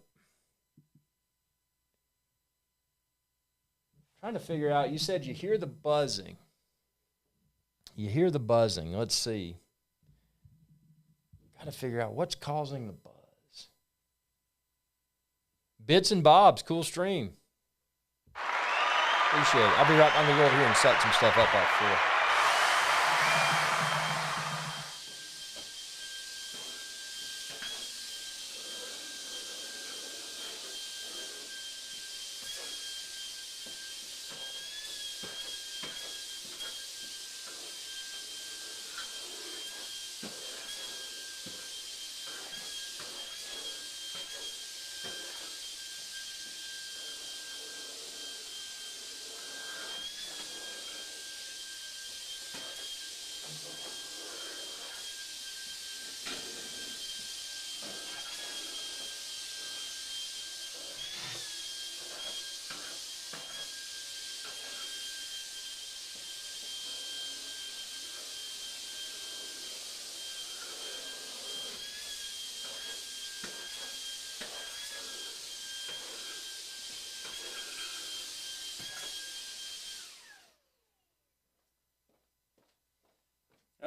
Trying to figure out, you said you hear the buzzing. You hear the buzzing. Let's see. Got to figure out what's causing the buzz. Bits and bobs, cool stream. Appreciate it. I'm going to go over here and suck some stuff up off the floor.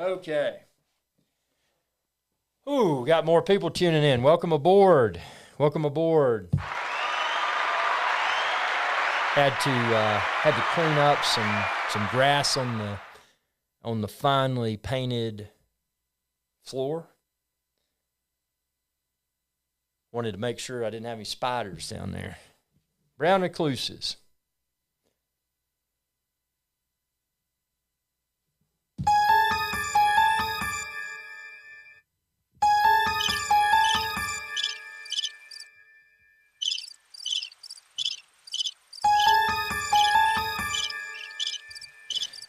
Okay. Ooh, got more people tuning in. Welcome aboard. Welcome aboard. Had to clean up some grass on the finely painted floor. Wanted to make sure I didn't have any spiders down there. Brown recluses.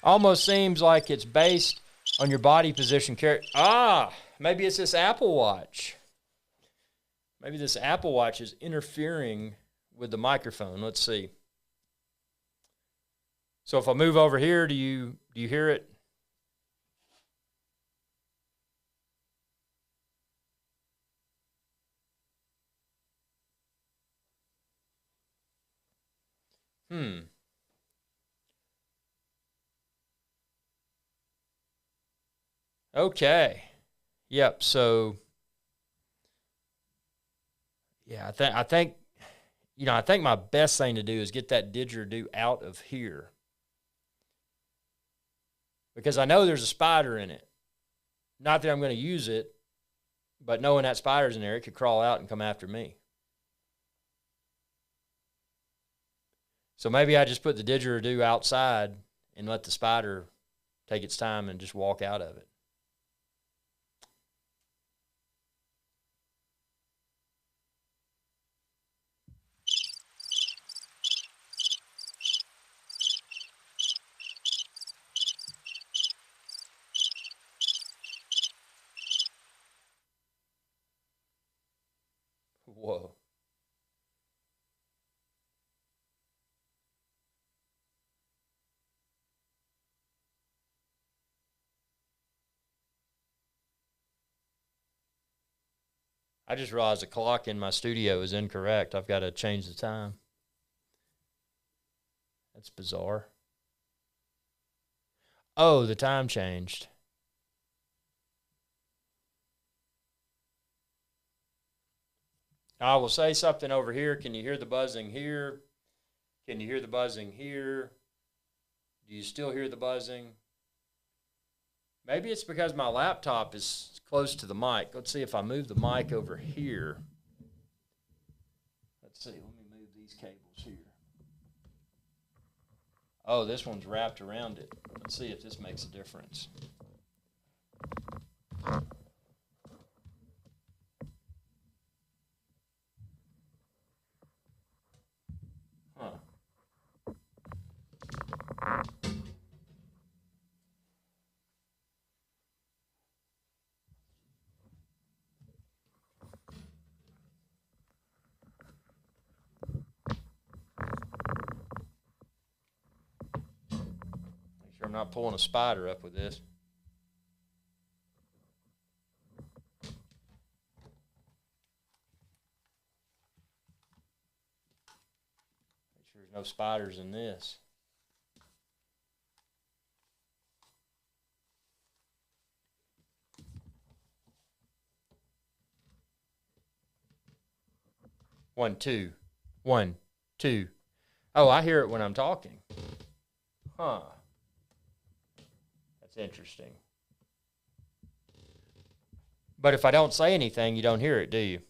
Almost seems like it's based on your body position. Maybe it's this Apple Watch. Maybe this Apple Watch is interfering with the microphone. Let's see. So if I move over here, do you hear it? Okay. Yep. So, yeah, I think my best thing to do is get that didgeridoo out of here, because I know there's a spider in it. Not that I'm going to use it, but knowing that spider's in there, it could crawl out and come after me. So maybe I just put the didgeridoo outside and let the spider take its time and just walk out of it. Whoa. I just realized the clock in my studio is incorrect. I've got to change the time. That's bizarre. Oh, the time changed. I will say something over here. Can you hear the buzzing here? Can you hear the buzzing here? Do you still hear the buzzing? Maybe it's because my laptop is close to the mic. Let's see if I move the mic over here. Let's see. Let me move these cables here. Oh, this one's wrapped around it. Let's see if this makes a difference. I'm not pulling a spider up with this. Make sure there's no spiders in this. One, two. 1, 2. Oh, I hear it when I'm talking. Huh. That's interesting. But if I don't say anything, you don't hear it, do you?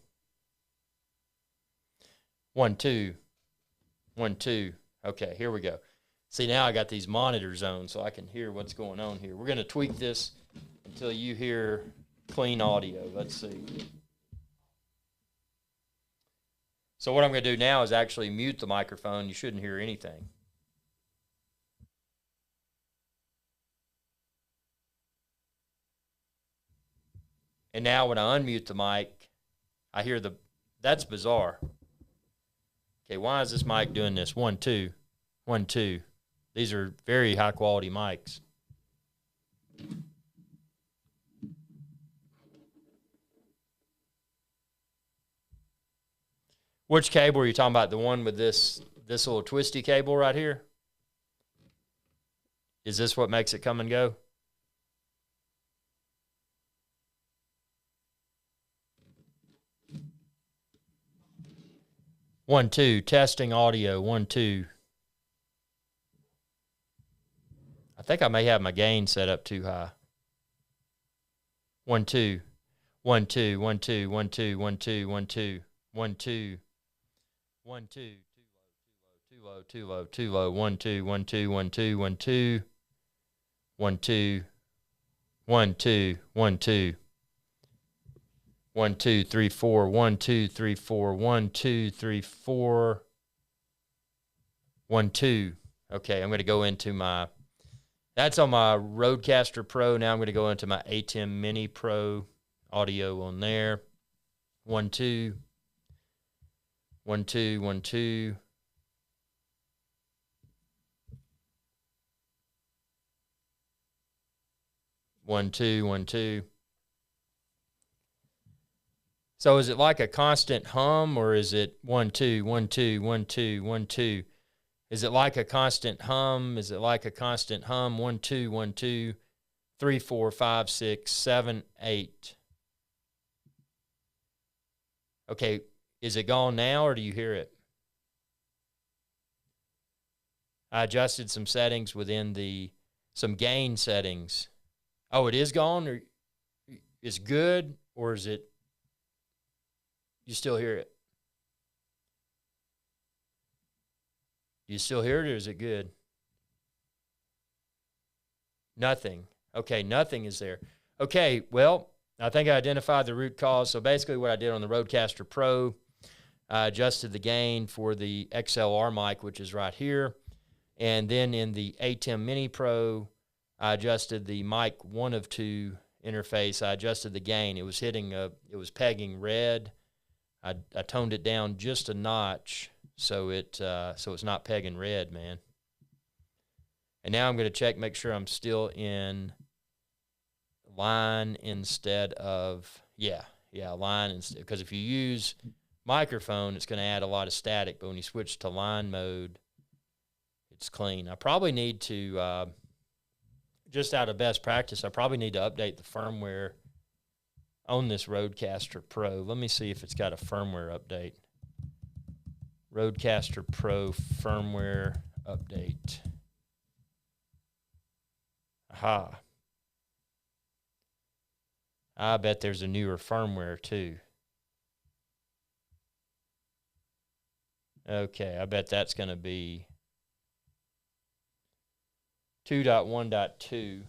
1, 2. 1, 2. Okay, here we go. See, now I got these monitors on so I can hear what's going on here. We're going to tweak this until you hear clean audio. Let's see. So what I'm going to do now is actually mute the microphone. You shouldn't hear anything. And now when I unmute the mic, I hear that's bizarre. Okay, why is this mic doing this? 1, 2, 1, 2. These are very high quality mics. Which cable are you talking about? The one with this little twisty cable right here? Is this what makes it come and go? One, two, testing audio, 1, 2. I think I may have my gain set up too high. 1, 2, 1, 2, 1, 2, 1, 2, 1, 2, 1, 2, 1, 2, 1, 2, too low, too low, too low, 1, 2, 1, 2, 1, 2, 1, 2, 1, 2, 1, 2, 1, 2. 1, 2, 3, 4. 1, 2, 3, 4. 1, 2, 3, 4. 1, 2. Okay, I'm going to go into my That's on my Rodecaster Pro. Now I'm going to go into my ATEM Mini Pro audio on there. 1, 2. 1, 2, 1, 2. 1, 2, 1, 2. So is it like a constant hum, or is it 1, 2, 1, 2, 1, 2, 1, 2? Is it like a constant hum? Is it like a constant hum? 1, 2, 1, 2, 3, 4, 5, 6, 7, 8. Okay, is it gone now, or do you hear it? I adjusted some settings within some gain settings. Oh, it is gone, or is good, or is it, you still hear it? Do you still hear it, or is it good? Nothing. Okay, nothing is there. Okay, well, I think I identified the root cause. So basically what I did on the Rodecaster Pro, I adjusted the gain for the XLR mic, which is right here. And then in the ATEM Mini Pro, I adjusted the mic 1 of 2 interface. I adjusted the gain. It was pegging red. I toned it down just a notch so it's not pegging red, man. And now I'm going to check, make sure I'm still in line instead of, line instead. Because if you use microphone, it's going to add a lot of static. But when you switch to line mode, it's clean. I probably need to, just out of best practice, I probably need to update the firmware on this Rodecaster Pro. Let me see if it's got a firmware update. Rodecaster Pro firmware update. Aha. I bet there's a newer firmware too. Okay, I bet that's going to be 2.1.2.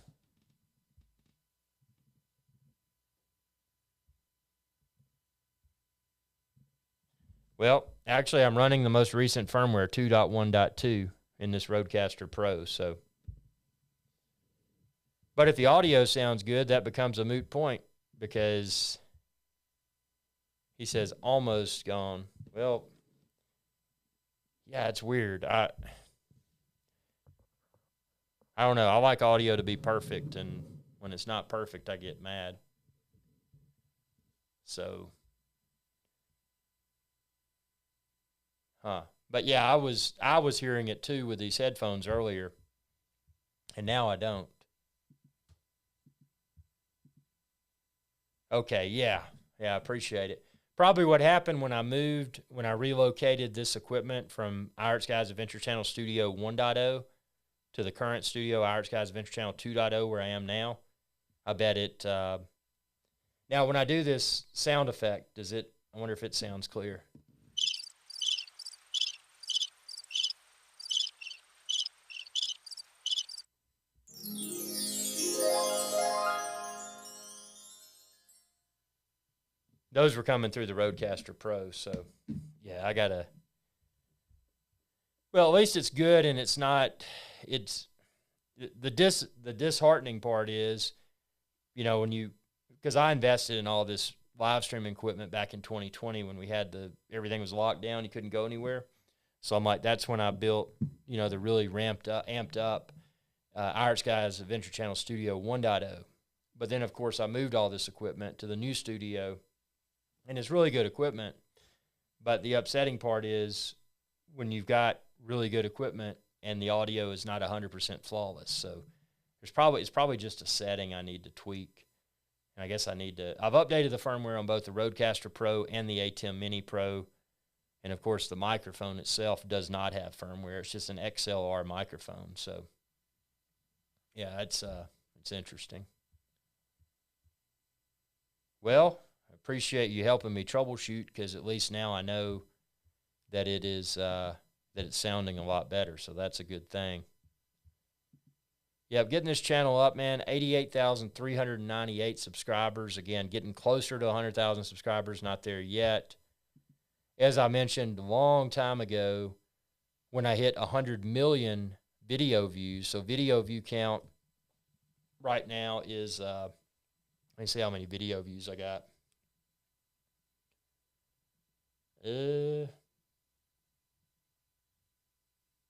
Well, actually, I'm running the most recent firmware, 2.1.2, in this Rodecaster Pro. So, but if the audio sounds good, that becomes a moot point because he says almost gone. Well, yeah, it's weird. I don't know. I like audio to be perfect, and when it's not perfect, I get mad. So, but yeah, I was hearing it too with these headphones earlier, and now I don't. Okay, yeah, I appreciate it. Probably what happened when I relocated this equipment from IrixGuy's Adventure Channel Studio 1.0 to the current studio, IrixGuy's Adventure Channel 2.0, where I am now. I bet it. Now, when I do this sound effect, I wonder if it sounds clear. Those were coming through the Rodecaster Pro, so yeah, I gotta. Well, at least it's good, and it's not. It's the disheartening part is, because I invested in all this live streaming equipment back in 2020 when we had everything was locked down, you couldn't go anywhere. So I'm like, that's when I built, the really amped up IrixGuy's Adventure Channel Studio 1.0. But then, of course, I moved all this equipment to the new studio. And it's really good equipment, but the upsetting part is when you've got really good equipment and the audio is not 100% flawless. So it's probably just a setting I need to tweak. And I guess I've updated the firmware on both the Rodecaster Pro and the ATEM Mini Pro. And of course the microphone itself does not have firmware. It's just an XLR microphone. So yeah, it's interesting. Well, appreciate you helping me troubleshoot, because at least now I know that it's sounding a lot better, so that's a good thing. Yeah, getting this channel up, man. 88,398 subscribers. Again, getting closer to 100,000 subscribers. Not there yet. As I mentioned a long time ago, when I hit 100 million video views, so video view count right now is, let me see how many video views I got.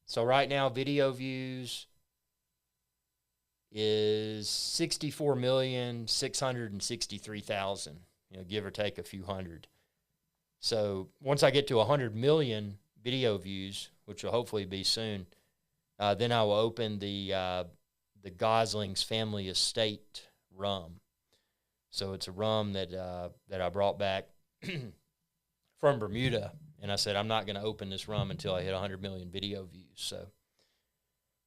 So right now, video views is 64,663,000, give or take a few hundred. So once I get to 100 million video views, which will hopefully be soon, then I will open the Gosling's Family Estate rum. So it's a rum that I brought back from Bermuda, and I said I'm not going to open this rum until I hit 100 million video views. So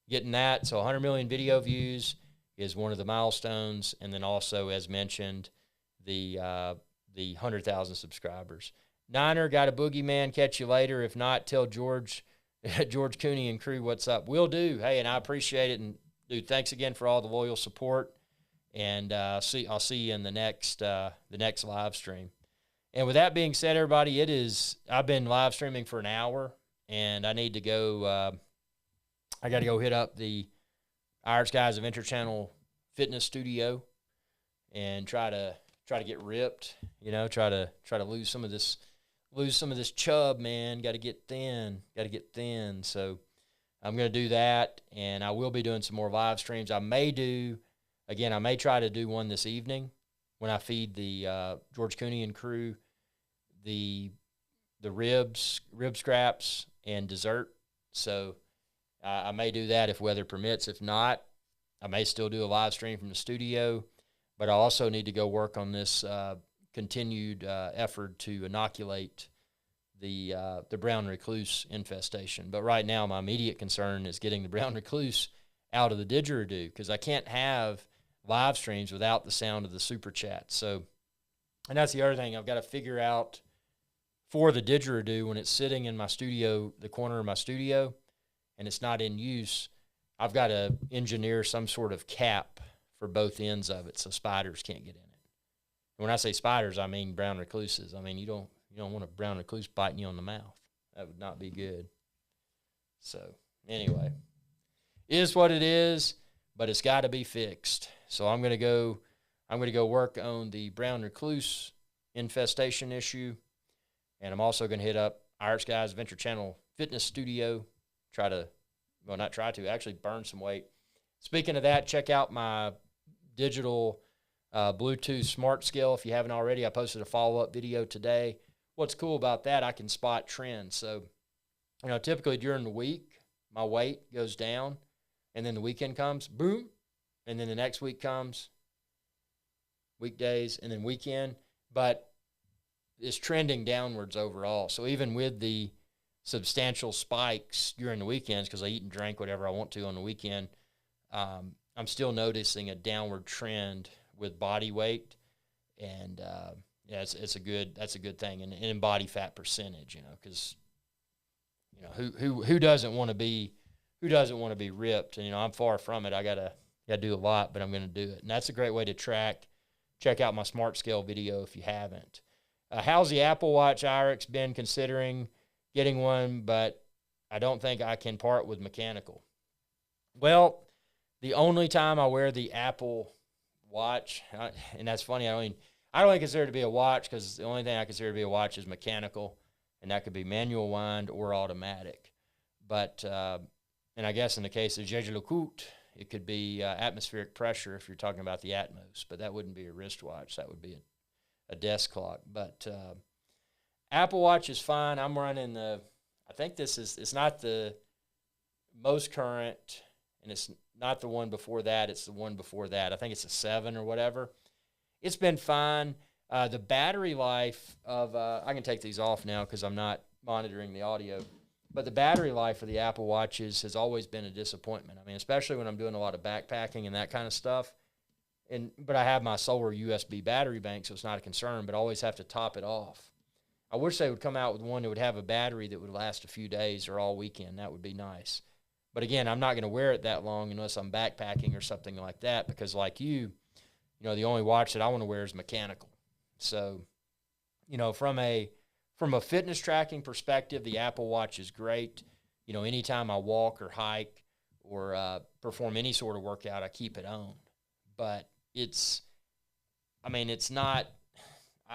getting that, so 100 million video views is one of the milestones, and then also, as mentioned, the 100,000 subscribers. Niner, got a boogeyman. Catch you later. If not, tell George Cooney and crew what's up. Will do. Hey, and I appreciate it. And dude, thanks again for all the loyal support. And I'll see you in the next live stream. And with that being said, everybody, I've been live streaming for an hour, and I need to go. I got to go hit up the IrixGuy's Adventure Channel fitness studio and try to get ripped. Try to lose some of this chub, man. Got to get thin. So I'm going to do that, and I will be doing some more live streams. I may try to do one this evening when I feed the George Cooney and crew the rib scraps and dessert. So I may do that if weather permits. If not, I may still do a live stream from the studio. But I also need to go work on this continued effort to inoculate the brown recluse infestation. But right now, my immediate concern is getting the brown recluse out of the didgeridoo, because I can't have live streams without the sound of the super chat. So, and that's the other thing I've got to figure out for the didgeridoo when it's sitting in my studio, the corner of my studio, and it's not in use. I've got to engineer some sort of cap for both ends of it so spiders can't get in it. And when I say spiders, I mean brown recluses. I mean, you don't want a brown recluse biting you on the mouth. That would not be good. So anyway, it is what it is, but it's got to be fixed. So I'm going to go work on the brown recluse infestation issue, and I'm also going to hit up IrixGuy's Adventure Channel fitness studio, actually burn some weight. Speaking of that, check out my digital Bluetooth smart scale if you haven't already. I posted a follow-up video today. What's cool about that, I can spot trends. So, typically during the week, my weight goes down, and then the weekend comes, boom, and then the next week comes, weekdays, and then weekend. But it's trending downwards overall. So even with the substantial spikes during the weekends, because I eat and drink whatever I want to on the weekend, I'm still noticing a downward trend with body weight, and that's a good thing, and in body fat percentage, because who doesn't want to be ripped? And I'm far from it. I gotta do a lot, but I'm gonna do it, and that's a great way to track. Check out my smart scale video if you haven't. How's the Apple Watch, Irix? Been considering getting one, but I don't think I can part with mechanical. Well, the only time I wear the Apple Watch, and that's funny, I don't even consider it to be a watch, because the only thing I consider to be a watch is mechanical, and that could be manual wind or automatic. But, and I guess in the case of Jeje Lecoute, it could be atmospheric pressure if you're talking about the Atmos, but that wouldn't be a wristwatch. That would be a desk clock. But Apple Watch is fine. I'm running I think it's not the most current, and it's not the one before that. It's the one before that. I think it's a 7 or whatever. It's been fine. The battery life of, I can take these off now because I'm not monitoring the audio, but the battery life of the Apple Watches has always been a disappointment. I mean, especially when I'm doing a lot of backpacking and that kind of stuff. But I have my solar USB battery bank, so it's not a concern, but I always have to top it off. I wish they would come out with one that would have a battery that would last a few days or all weekend. That would be nice. But again, I'm not going to wear it that long unless I'm backpacking or something like that, because like you, the only watch that I want to wear is mechanical. So, from a fitness tracking perspective, the Apple Watch is great. Anytime I walk or hike or perform any sort of workout, I keep it on. but it's not,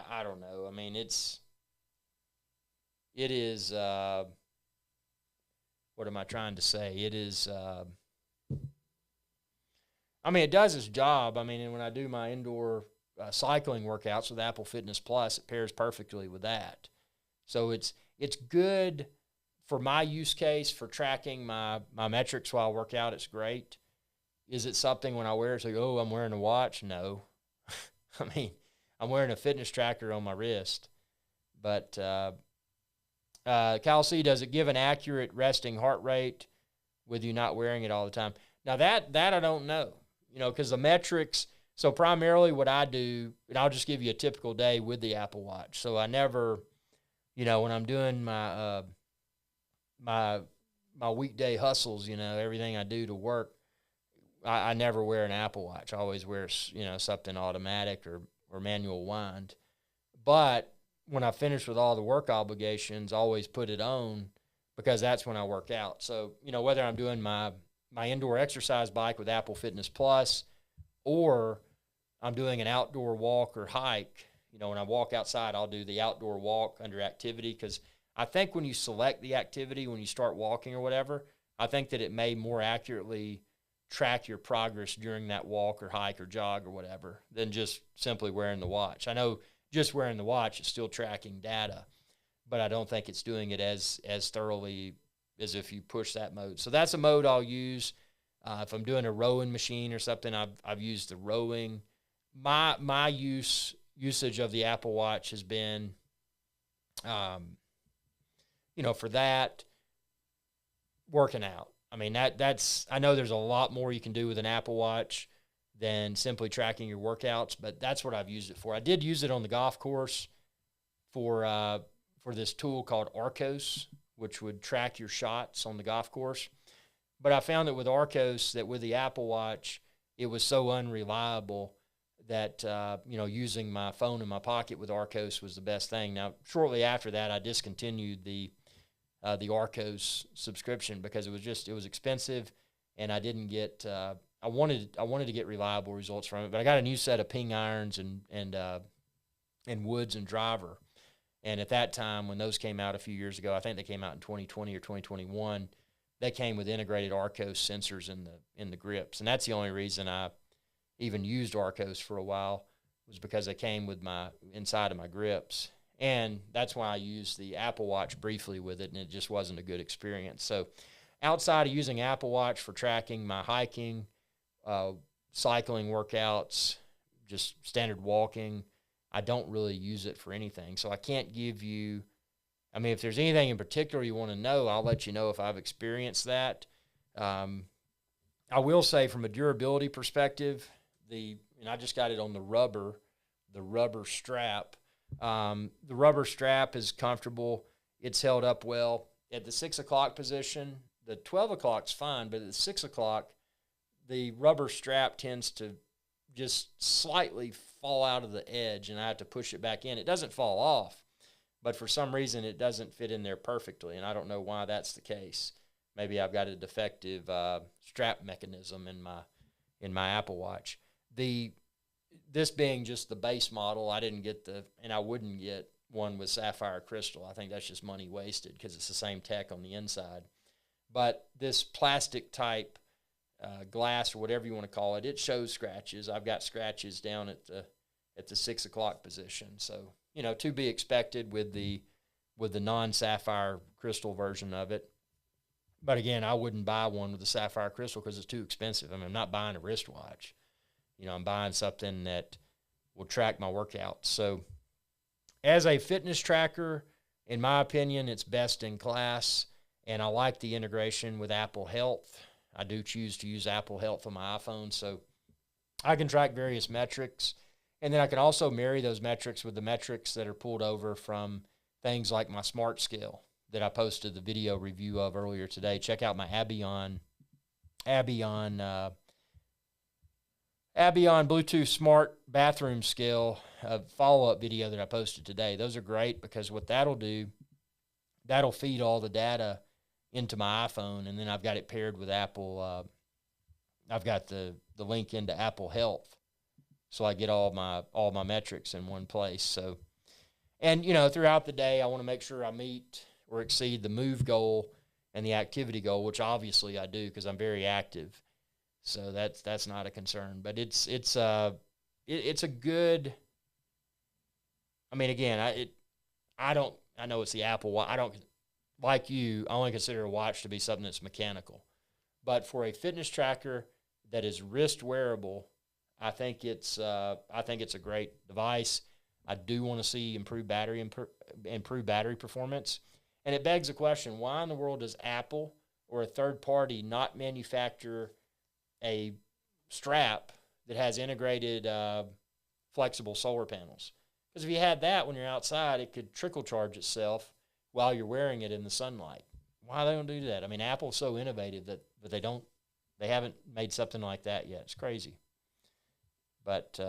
I don't know. I mean, it is, what am I trying to say? It is, it does its job. And when I do my indoor cycling workouts with Apple Fitness Plus, it pairs perfectly with that. So it's good for my use case for tracking my metrics while I work out. It's great. Is it something when I wear it, oh, I'm wearing a watch? No. I'm wearing a fitness tracker on my wrist. But Kyle C, does it give an accurate resting heart rate with you not wearing it all the time? Now, that I don't know, because the metrics, so primarily what I do, and I'll just give you a typical day with the Apple Watch. So I never, when I'm doing my my weekday hustles, everything I do to work, I never wear an Apple Watch. I always wear, something automatic or manual wind. But when I finish with all the work obligations, I always put it on because that's when I work out. So, whether I'm doing my indoor exercise bike with Apple Fitness Plus or I'm doing an outdoor walk or hike, when I walk outside, I'll do the outdoor walk under activity, because I think when you select the activity, when you start walking or whatever, I think that it may more accurately track your progress during that walk or hike or jog or whatever than just simply wearing the watch. I know just wearing the watch is still tracking data, but I don't think it's doing it as thoroughly as if you push that mode. So that's a mode I'll use. If I'm doing a rowing machine or something, I've used the rowing. My usage of the Apple Watch has been, for that, working out. That's I know there's a lot more you can do with an Apple Watch than simply tracking your workouts, but that's what I've used it for. I did use it on the golf course for this tool called Arcos, which would track your shots on the golf course. But I found that with Arcos, that with the Apple Watch, it was so unreliable that, using my phone in my pocket with Arcos was the best thing. Now, shortly after that, I discontinued the Arcos subscription because it was expensive, and I didn't get, I wanted to get reliable results from it, but I got a new set of ping irons and Woods and driver. And at that time, when those came out a few years ago, I think they came out in 2020 or 2021, they came with integrated Arcos sensors in the grips. And that's the only reason I even used Arcos for a while, was because they came with inside of my grips. And that's why I used the Apple Watch briefly with it, and it just wasn't a good experience. So outside of using Apple Watch for tracking my hiking, cycling workouts, just standard walking, I don't really use it for anything. So I can't give you, if there's anything in particular you want to know, I'll let you know if I've experienced that. I will say from a durability perspective, and I just got it on the rubber strap. The rubber strap is comfortable. It's held up well. At the 6 o'clock position, the 12 o'clock's fine, but at the 6 o'clock, the rubber strap tends to just slightly fall out of the edge, and I have to push it back in. It doesn't fall off, but for some reason it doesn't fit in there perfectly, and I don't know why that's the case. Maybe I've got a defective strap mechanism in my Apple Watch. This being just the base model, I didn't get and I wouldn't get one with sapphire crystal. I think that's just money wasted because it's the same tech on the inside. But this plastic type glass, or whatever you want to call it, it shows scratches. I've got scratches down at the 6 o'clock position. So, to be expected with the non-sapphire crystal version of it. But again, I wouldn't buy one with the sapphire crystal because it's too expensive. I'm not buying a wristwatch. I'm buying something that will track my workouts. So as a fitness tracker, in my opinion, it's best in class. And I like the integration with Apple Health. I do choose to use Apple Health on my iPhone, so I can track various metrics. And then I can also marry those metrics with the metrics that are pulled over from things like my Smart Scale that I posted the video review of earlier today. Check out my Abion Bluetooth Smart Bathroom Scale follow-up video that I posted today. Those are great because what that'll do, that'll feed all the data into my iPhone, and then I've got it paired with Apple I've got the link into Apple Health, so I get all my metrics in one place. So, and throughout the day, I want to make sure I meet or exceed the move goal and the activity goal, which obviously I do because I'm very active. So that's not a concern. But it's a good. I mean, again, I know it's the Apple Watch. I don't, like you, I only consider a watch to be something that's mechanical. But for a fitness tracker that is wrist wearable, I think it's a great device. I do want to see improved battery performance. And it begs the question, why in the world does Apple or a third party not manufacture a strap that has integrated flexible solar panels? Because if you had that when you're outside, it could trickle charge itself while you're wearing it in the sunlight. Why they don't do that? I mean, Apple's so innovative but they haven't made something like that yet. It's crazy. But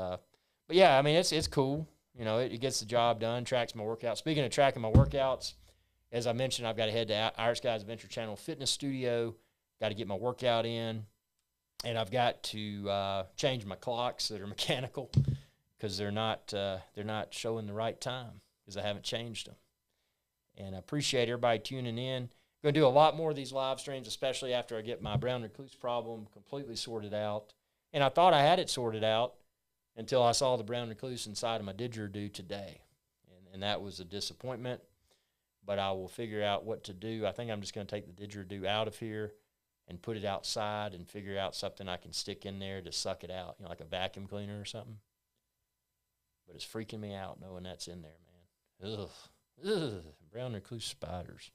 yeah, I mean, it's cool. It gets the job done, tracks my workouts. Speaking of tracking my workouts, as I mentioned, I've got to head to IrixGuy's Adventure Channel Fitness Studio. Got to get my workout in, and I've got to change my clocks that are mechanical because they're not showing the right time because I haven't changed them. And I appreciate everybody tuning in. Going to do a lot more of these live streams, especially after I get my brown recluse problem completely sorted out. And I thought I had it sorted out until I saw the brown recluse inside of my didgeridoo today. And that was a disappointment, but I will figure out what to do. I think I'm just going to take the didgeridoo out of here and put it outside and figure out something I can stick in there to suck it out, like a vacuum cleaner or something. But it's freaking me out knowing that's in there, man. Ugh, brown recluse spiders.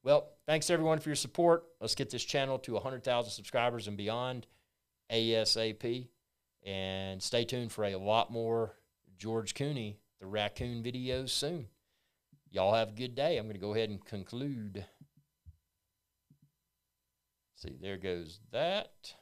Well, thanks everyone for your support. Let's get this channel to 100,000 subscribers and beyond ASAP. And stay tuned for a lot more George Cooney, the Raccoon videos soon. Y'all have a good day. I'm going to go ahead and conclude. See, there goes that.